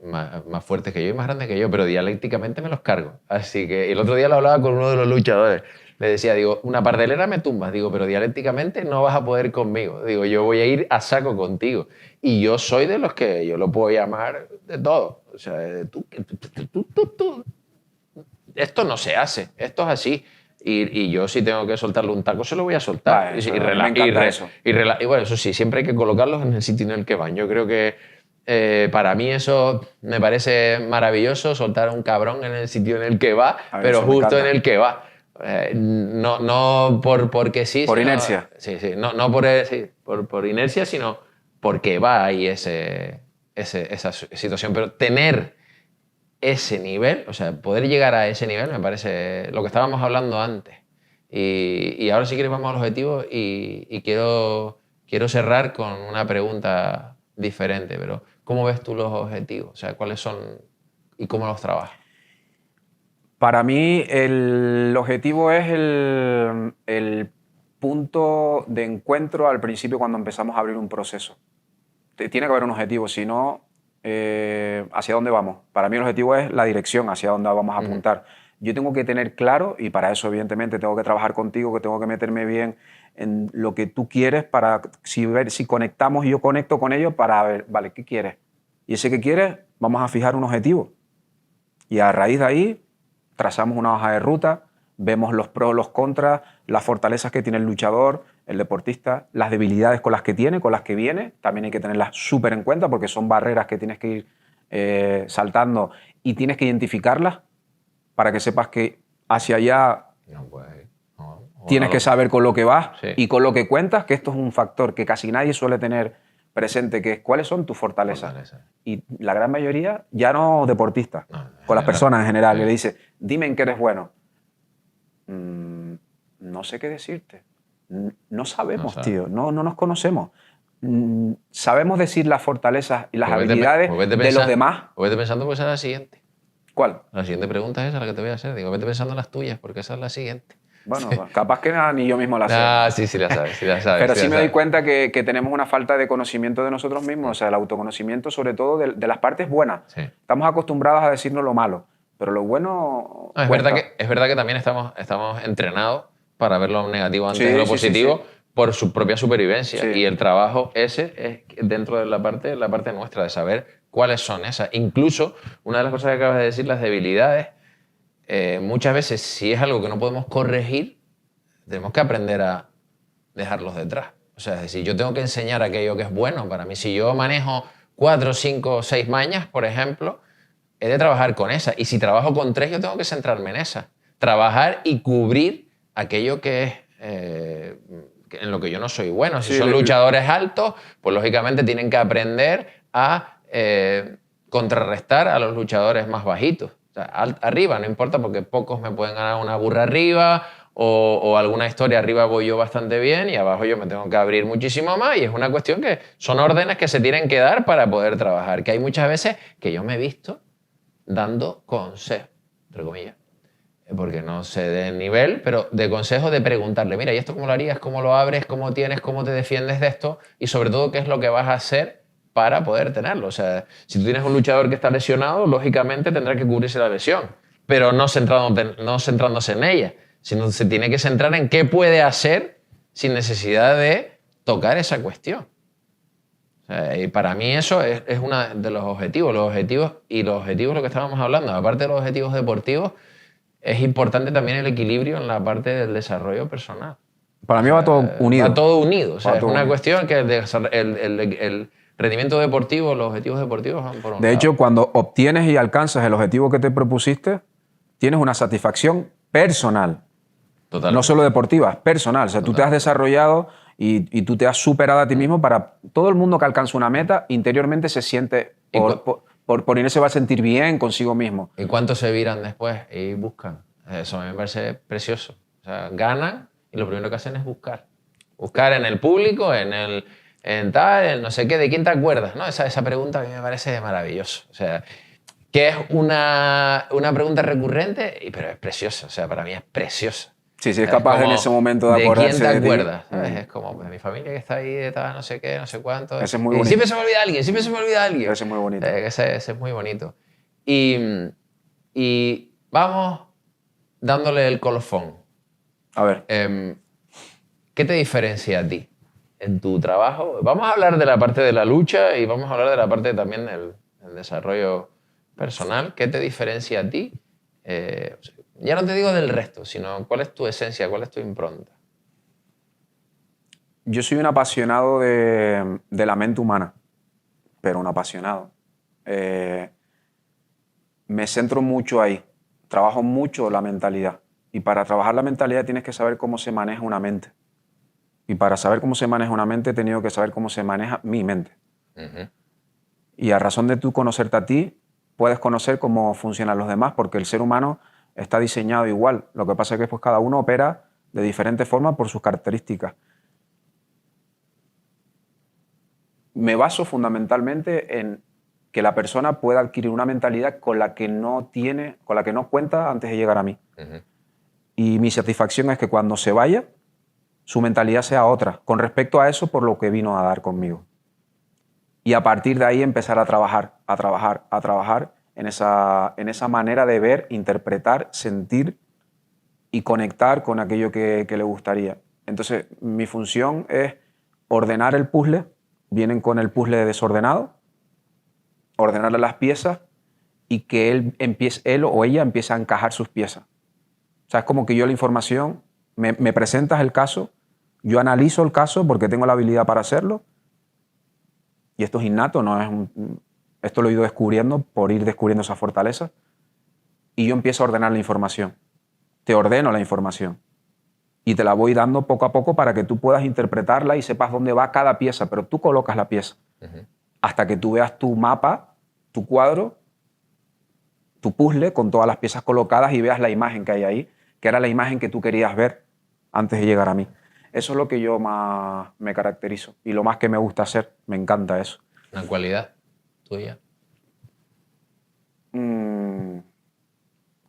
más fuertes que yo y más grandes que yo, pero dialécticamente me los cargo. Así que el otro día lo hablaba con uno de los luchadores. Le decía, digo, una pardelera me tumbas, digo, pero dialécticamente no vas a poder conmigo. Digo, yo voy a ir a saco contigo. Y yo soy de los que yo lo puedo llamar de todo. O sea, tú. Esto no se hace, esto es así. Y yo si tengo que soltarle un taco, se lo voy a soltar. Me encanta eso. Y bueno, eso sí, siempre hay que colocarlos en el sitio en el que van. Yo creo que para mí eso me parece maravilloso, soltar a un cabrón en el sitio en el que va, pero justo en el que va. No porque sí. Por sino, inercia. Sí, no por inercia, sino porque va ahí esa situación. Pero tener ese nivel, o sea, poder llegar a ese nivel me parece lo que estábamos hablando antes. Y ahora si quieres vamos al objetivo y quiero cerrar con una pregunta diferente, pero ¿cómo ves tú los objetivos? O sea, ¿cuáles son y cómo los trabajas? Para mí el objetivo es el punto de encuentro al principio cuando empezamos a abrir un proceso. Tiene que haber un objetivo, si no, ¿hacia dónde vamos? Para mí el objetivo es la dirección, hacia dónde vamos a apuntar. Yo tengo que tener claro, y para eso evidentemente tengo que trabajar contigo, que tengo que meterme bien en lo que tú quieres para ver si conectamos y yo conecto con ellos para ver, vale, ¿qué quieres? Y ese que quieres, vamos a fijar un objetivo. Y a raíz de ahí, trazamos una hoja de ruta, vemos los pros, los contras, las fortalezas que tiene el luchador, el deportista, las debilidades con las que tiene, con las que viene, también hay que tenerlas súper en cuenta porque son barreras que tienes que ir saltando y tienes que identificarlas para que sepas que hacia allá tienes que saber con lo que vas y con lo que cuentas, que esto es un factor que casi nadie suele tener presente, que es cuáles son tus fortalezas. Y la gran mayoría, ya no deportistas, con las personas en general, le dice, dime en qué eres bueno. No sé qué decirte. No sabemos, tío. No nos conocemos. Sabemos decir las fortalezas y las habilidades de los demás. Vete pensando porque esa es la siguiente. ¿Cuál? La siguiente pregunta es esa la que te voy a hacer. Digo, vete pensando en las tuyas porque esa es la siguiente. Bueno, capaz que ni yo mismo la sé. Sí la sabes. Pero sí me doy cuenta que tenemos una falta de conocimiento de nosotros mismos, o sea, el autoconocimiento sobre todo de las partes buenas. Sí. Estamos acostumbrados a decirnos lo malo, pero lo bueno... Es verdad que también estamos entrenados para ver lo negativo antes de lo positivo por su propia supervivencia. Y el trabajo ese es dentro de la parte nuestra, de saber cuáles son esas. Incluso, una de las cosas que acabas de decir, las debilidades, muchas veces, si es algo que no podemos corregir, tenemos que aprender a dejarlos detrás. O sea, es decir, yo tengo que enseñar aquello que es bueno para mí. Si yo manejo 4, 5, 6 mañas, por ejemplo, he de trabajar con esa. Y si trabajo con 3, yo tengo que centrarme en esa. Trabajar y cubrir aquello que es en lo que yo no soy bueno. Si son luchadores altos, pues lógicamente tienen que aprender a contrarrestar a los luchadores más bajitos. O sea, arriba no importa porque pocos me pueden ganar una burra arriba o alguna historia arriba voy yo bastante bien y abajo yo me tengo que abrir muchísimo más y es una cuestión que son órdenes que se tienen que dar para poder trabajar, que hay muchas veces que yo me he visto dando consejos, entre comillas, porque no sé de nivel, pero de consejos de preguntarle, mira, ¿y esto cómo lo harías? ¿Cómo lo abres? ¿Cómo tienes? ¿Cómo te defiendes de esto? Y sobre todo, ¿qué es lo que vas a hacer para poder tenerlo? O sea, si tú tienes un luchador que está lesionado, lógicamente tendrá que cubrirse la lesión, pero no centrándose en ella, sino se tiene que centrar en qué puede hacer sin necesidad de tocar esa cuestión. O sea, y para mí eso es uno de los objetivos. Los objetivos lo que estábamos hablando, aparte de los objetivos deportivos, es importante también el equilibrio en la parte del desarrollo personal. Para mí va todo unido. Va todo unido. O sea, es una unido. cuestión que el rendimiento deportivo, los objetivos deportivos van por un De lado. hecho, cuando obtienes y alcanzas el objetivo que te propusiste, tienes una satisfacción personal. Totalmente. No solo deportiva, es personal. O sea, tú te has desarrollado y tú te has superado a ti mismo. Para todo el mundo que alcanza una meta, interiormente se siente, por ir se va a sentir bien consigo mismo. ¿Y cuántos se viran después y buscan? Eso a mí me parece precioso. O sea, ganan y lo primero que hacen es buscar. Buscar en el público, en tal, en no sé qué, ¿de quién te acuerdas? ¿No? Esa pregunta a mí me parece maravilloso. O sea, que es una pregunta recurrente, pero es preciosa. O sea, para mí es preciosa. Sí, sí, es capaz en ese momento de acordarse ¿de quién te de ti. acuerdas? ¿Sabes? Es como pues, mi familia que está ahí, de tal, no sé qué, no sé cuánto. Ese es muy Y bonito. siempre se me olvida alguien, siempre se me olvida alguien. Ese es muy bonito. Ese es muy bonito. Y vamos dándole el colofón. A ver. ¿Qué te diferencia a ti en tu trabajo? Vamos a hablar de la parte de la lucha y vamos a hablar de la parte también del desarrollo personal. ¿Qué te diferencia a ti? Ya no te digo del resto, sino cuál es tu esencia, cuál es tu impronta. Yo soy un apasionado de la mente humana, pero un apasionado. Me centro mucho ahí. Trabajo mucho la mentalidad. Y para trabajar la mentalidad tienes que saber cómo se maneja una mente. Y para saber cómo se maneja una mente he tenido que saber cómo se maneja mi mente. Uh-huh. Y a razón de tú conocerte a ti, puedes conocer cómo funcionan los demás, porque el ser humano está diseñado igual. Lo que pasa es que pues, cada uno opera de diferente forma por sus características. Me baso fundamentalmente en que la persona pueda adquirir una mentalidad con la que no cuenta antes de llegar a mí. Uh-huh. Y mi satisfacción es que cuando se vaya, su mentalidad sea otra, con respecto a eso por lo que vino a dar conmigo. Y a partir de ahí empezar a trabajar en esa manera de ver, interpretar, sentir y conectar con aquello que le gustaría. Entonces, mi función es ordenar el puzzle. Vienen con el puzzle desordenado, ordenarle las piezas y que él o ella empiece a encajar sus piezas. O sea, es como que yo la información, me presentas el caso, yo analizo el caso porque tengo la habilidad para hacerlo, y esto es innato, esto lo he ido descubriendo por ir descubriendo esa fortaleza, y yo empiezo a ordenar la información. Te ordeno la información y te la voy dando poco a poco para que tú puedas interpretarla y sepas dónde va cada pieza, pero tú colocas la pieza. Uh-huh. Hasta que tú veas tu mapa, tu cuadro, tu puzzle con todas las piezas colocadas y veas la imagen que hay ahí, que era la imagen que tú querías ver antes de llegar a mí. Eso es lo que yo más me caracterizo y lo más que me gusta hacer. Me encanta eso. ¿Una cualidad tuya?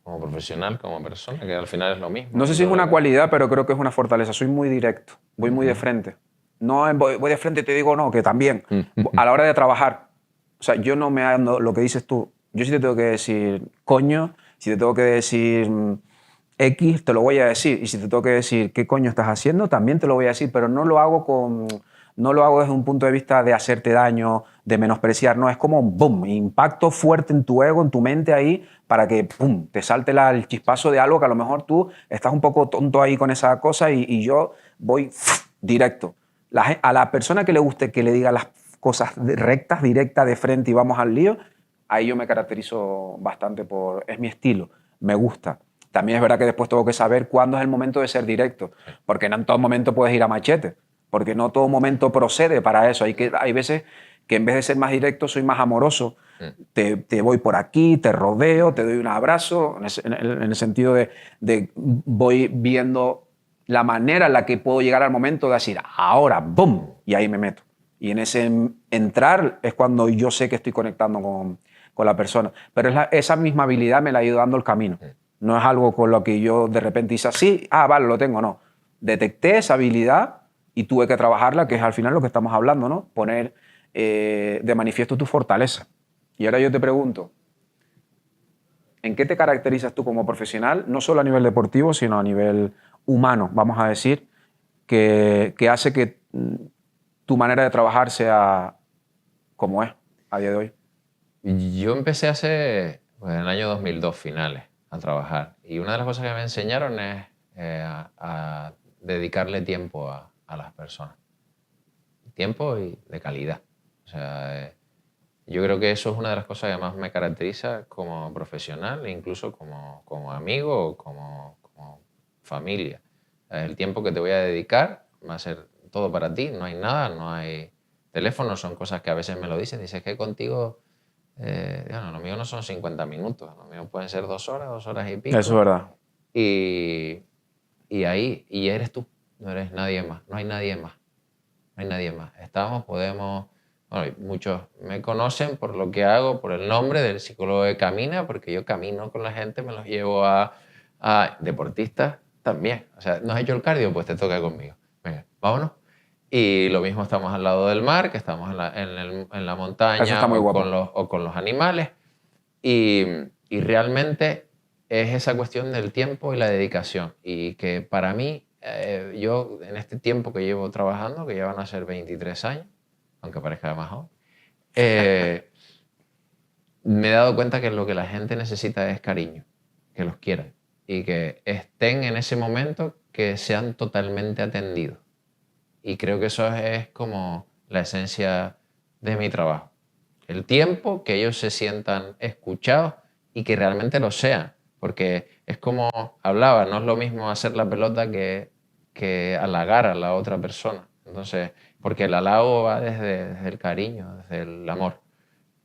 Como profesional, como persona, que al final es lo mismo. No sé si es una cualidad, pero creo que es una fortaleza. Soy muy directo, voy muy de frente. No voy de frente y te digo no, que también. A la hora de trabajar, o sea, yo no me ando lo que dices tú. Yo sí te tengo que decir coño, si te tengo que decir X, te lo voy a decir. Y si te tengo que decir qué coño estás haciendo, también te lo voy a decir, pero no lo hago desde un punto de vista de hacerte daño, de menospreciar. No, es como un boom, impacto fuerte en tu ego, en tu mente ahí, para que pum, te salte el chispazo de algo que a lo mejor tú estás un poco tonto ahí con esa cosa y yo voy directo. A la persona que le guste que le diga las cosas rectas, directas, de frente y vamos al lío, ahí yo me caracterizo bastante es mi estilo, me gusta. También es verdad que después tengo que saber cuándo es el momento de ser directo, porque no en todo momento puedes ir a machete, porque no todo momento procede para eso. Hay veces que en vez de ser más directo soy más amoroso, te voy por aquí, te rodeo, te doy un abrazo, en el sentido de voy viendo la manera en la que puedo llegar al momento de decir ahora, ¡boom! Y ahí me meto. Y en ese entrar es cuando yo sé que estoy conectando con la persona. Pero esa misma habilidad me la ha ido dando el camino. No es algo con lo que yo de repente hice así, vale, lo tengo, no. Detecté esa habilidad y tuve que trabajarla, que es al final lo que estamos hablando, ¿no? Poner de manifiesto tu fortaleza. Y ahora yo te pregunto, ¿En qué te caracterizas tú como profesional, no solo a nivel deportivo, sino a nivel humano, vamos a decir, que hace que tu manera de trabajar sea como es a día de hoy? Yo empecé hace, pues, en el año 2002, finales, a trabajar. Y una de las cosas que me enseñaron es a dedicarle tiempo a las personas. Tiempo y de calidad. O sea, yo creo que eso es una de las cosas que más me caracteriza como profesional, e incluso como amigo o como familia. El tiempo que te voy a dedicar va a ser todo para ti, no hay nada, no hay teléfono, son cosas que a veces me lo dicen, dices que contigo, bueno, lo mío no son 50 minutos, lo mío pueden ser 2 horas y Eso es pico, verdad. y, y eres tú, no eres nadie más, no hay nadie más, no hay nadie más. Estamos, podemos, bueno, y muchos me conocen por lo que hago, por el nombre del psicólogo que camina, porque yo camino con la gente, me los llevo a deportistas también. O sea, ¿no has hecho el cardio? Pues te toca conmigo. Venga, vámonos. Y lo mismo estamos al lado del mar, que estamos en la Eso está montaña muy guapo. o con los animales. Y, y realmente es esa cuestión del tiempo y la dedicación. Y que para mí, yo en este tiempo que llevo trabajando, que ya van a ser 23 años, aunque parezca más joven, eh, me he dado cuenta que lo que la gente necesita es cariño, que los quieran y que estén en ese momento, que sean totalmente atendidos. Y creo que eso es como la esencia de mi trabajo. El tiempo, que ellos se sientan escuchados y que realmente lo sean. Porque es como hablaba, no es lo mismo hacer la pelota que halagar a la otra persona. Entonces, porque el halago va desde el cariño, desde el amor.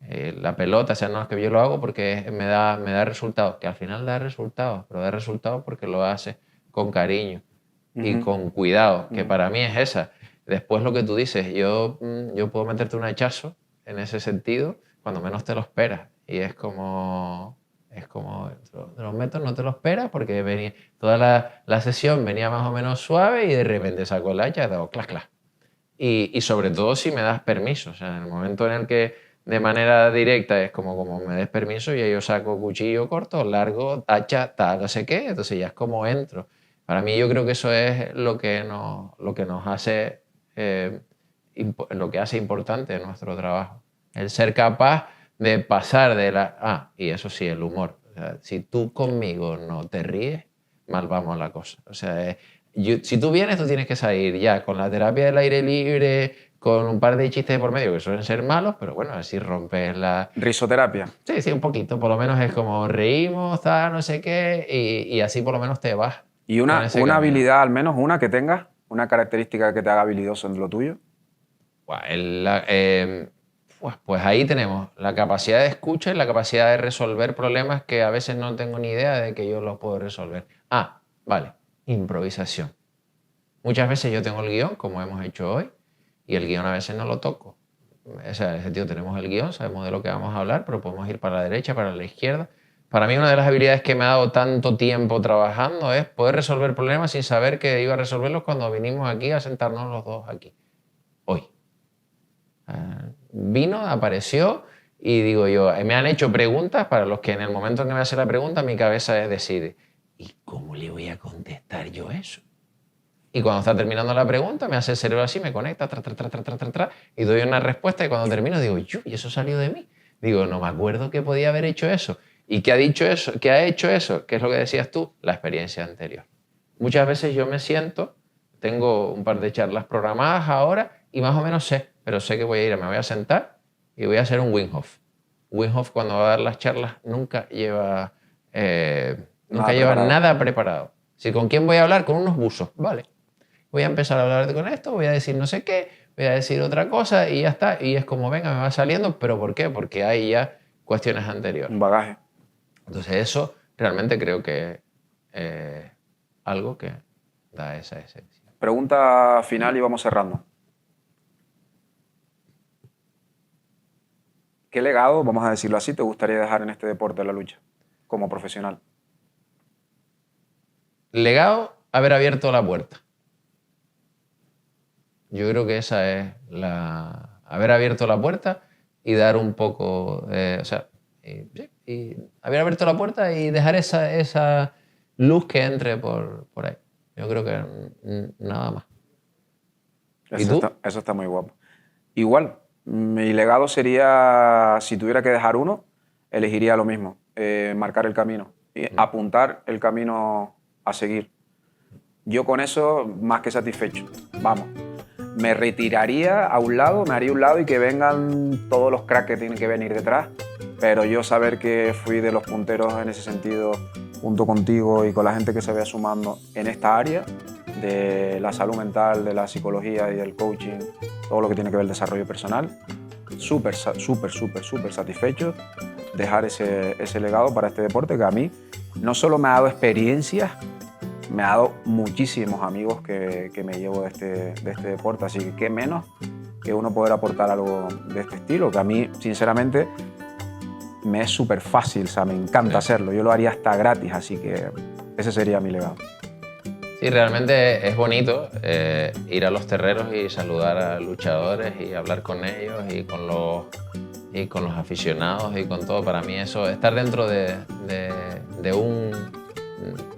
La pelota, o sea, no es que yo lo hago porque me da resultados, que al final da resultados, pero da resultados porque lo hace con cariño y Ujú. con cuidado, que para mí es esa. Después lo que tú dices, yo puedo meterte un hachazo en ese sentido cuando menos te lo esperas. Y es como te lo meto, no te lo esperas porque venía, toda la sesión venía más o menos suave y de repente saco el hacha y hago clac, clac. Y sobre todo si me das permiso, o sea, en el momento en el que de manera directa es como me des permiso y yo saco cuchillo corto, largo, hacha, tal, no sé qué, entonces ya es como entro. Para mí yo creo que eso es lo que nos hace, lo que hace importante nuestro trabajo. El ser capaz de pasar de la... Ah, y eso sí, el humor. O sea, si tú conmigo no te ríes, mal vamos la cosa. O sea, si tú vienes, tú tienes que salir ya con la terapia del aire libre, con un par de chistes de por medio que suelen ser malos, pero bueno, así rompes la... Risoterapia. Sí, sí, un poquito. Por lo menos es como reímos, tal, no sé qué, y así por lo menos te vas ¿Y con ese una camino. habilidad, al menos una que tengas, una característica que te haga habilidoso en lo tuyo? Buah, pues ahí tenemos la capacidad de escucha y la capacidad de resolver problemas que a veces no tengo ni idea de que yo los puedo resolver. Ah, vale, improvisación. Muchas veces yo tengo el guión, como hemos hecho hoy, y el guión a veces no lo toco. O sea, en ese sentido tenemos el guión, sabemos de lo que vamos a hablar, pero podemos ir para la derecha, para la izquierda. Para mí una de las habilidades que me ha dado tanto tiempo trabajando es poder resolver problemas sin saber que iba a resolverlos cuando vinimos aquí a sentarnos los dos aquí, hoy. Vino, apareció y digo yo, me han hecho preguntas para los que en el momento en que me hace la pregunta mi cabeza es decir, ¿y cómo le voy a contestar yo eso? Y cuando está terminando la pregunta, me hace el cerebro así, me conecta, y doy una respuesta y cuando termino digo, ¿y eso salió de mí? Digo, no me acuerdo que podía haber hecho eso. ¿Y qué ha dicho eso? ¿Qué ha hecho eso? ¿Qué es lo que decías tú? La experiencia anterior. Muchas veces yo me siento, tengo un par de charlas programadas ahora y más o menos sé, pero sé que voy a ir, me voy a sentar y voy a hacer un Wim Hof. Wim Hof cuando va a dar las charlas nunca Nada lleva preparado. nada preparado. Si con quién voy a hablar, con unos buzos, vale. Voy a empezar a hablar con esto, voy a decir no sé qué, voy a decir otra cosa y ya está. Y es como, venga, me va saliendo, pero ¿por qué? Porque hay ya cuestiones anteriores. Un bagaje. Entonces eso realmente creo que es algo que da esa esencia. Pregunta final y vamos cerrando. ¿Qué legado, vamos a decirlo así, te gustaría dejar en este deporte de la lucha como profesional? Legado, haber abierto la puerta. Yo creo que esa es haber abierto la puerta y dar un poco, o sea, sí, y haber abierto la puerta y dejar esa luz que entre por ahí. Yo creo que nada más. ¿Y tú? Eso está muy guapo. Igual, mi legado sería, si tuviera que dejar uno, elegiría lo mismo, marcar el camino, y apuntar el camino a seguir. Yo con eso, más que satisfecho. Vamos, me retiraría a un lado, me haría un lado y que vengan todos los cracks que tienen que venir detrás, pero yo saber que fui de los punteros en ese sentido, junto contigo y con la gente que se vaya sumando en esta área de la salud mental, de la psicología y del coaching, todo lo que tiene que ver el desarrollo personal, súper satisfecho dejar ese legado para este deporte que a mí no solo me ha dado experiencias, me ha dado muchísimos amigos que me llevo de este deporte, así que qué menos que uno poder aportar algo de este estilo, que a mí, sinceramente, me es súper fácil, o sea, me encanta hacerlo, yo lo haría hasta gratis, así que ese sería mi legado. Sí, realmente es bonito ir a los terreros y saludar a luchadores y hablar con ellos y con los aficionados y con todo. Para mí eso, estar dentro de un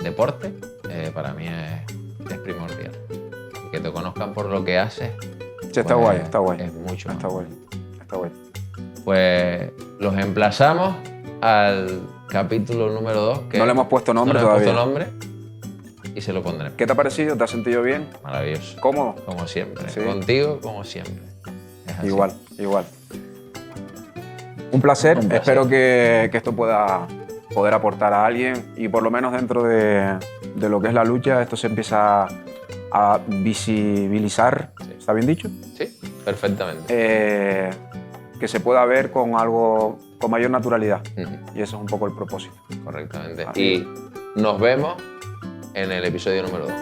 deporte, para mí es primordial. Y que te conozcan por lo que haces. Sí, está guay, está guay. Es mucho. Está guay, está guay. Pues los emplazamos al capítulo número 2. No le hemos puesto nombre todavía. No le hemos puesto nombre y se lo pondremos. ¿Qué te ha parecido? ¿Te has sentido bien? Maravilloso. ¿Cómodo? Como siempre. Sí. Contigo, como siempre. Es así. Igual. Un placer. Espero que esto pueda poder aportar a alguien y por lo menos dentro de lo que es la lucha esto se empieza a visibilizar. Sí. ¿Está bien dicho? Sí, perfectamente. Que se pueda ver con algo con mayor naturalidad. Y eso es un poco el propósito. Correctamente. Y nos vemos en el episodio número 2.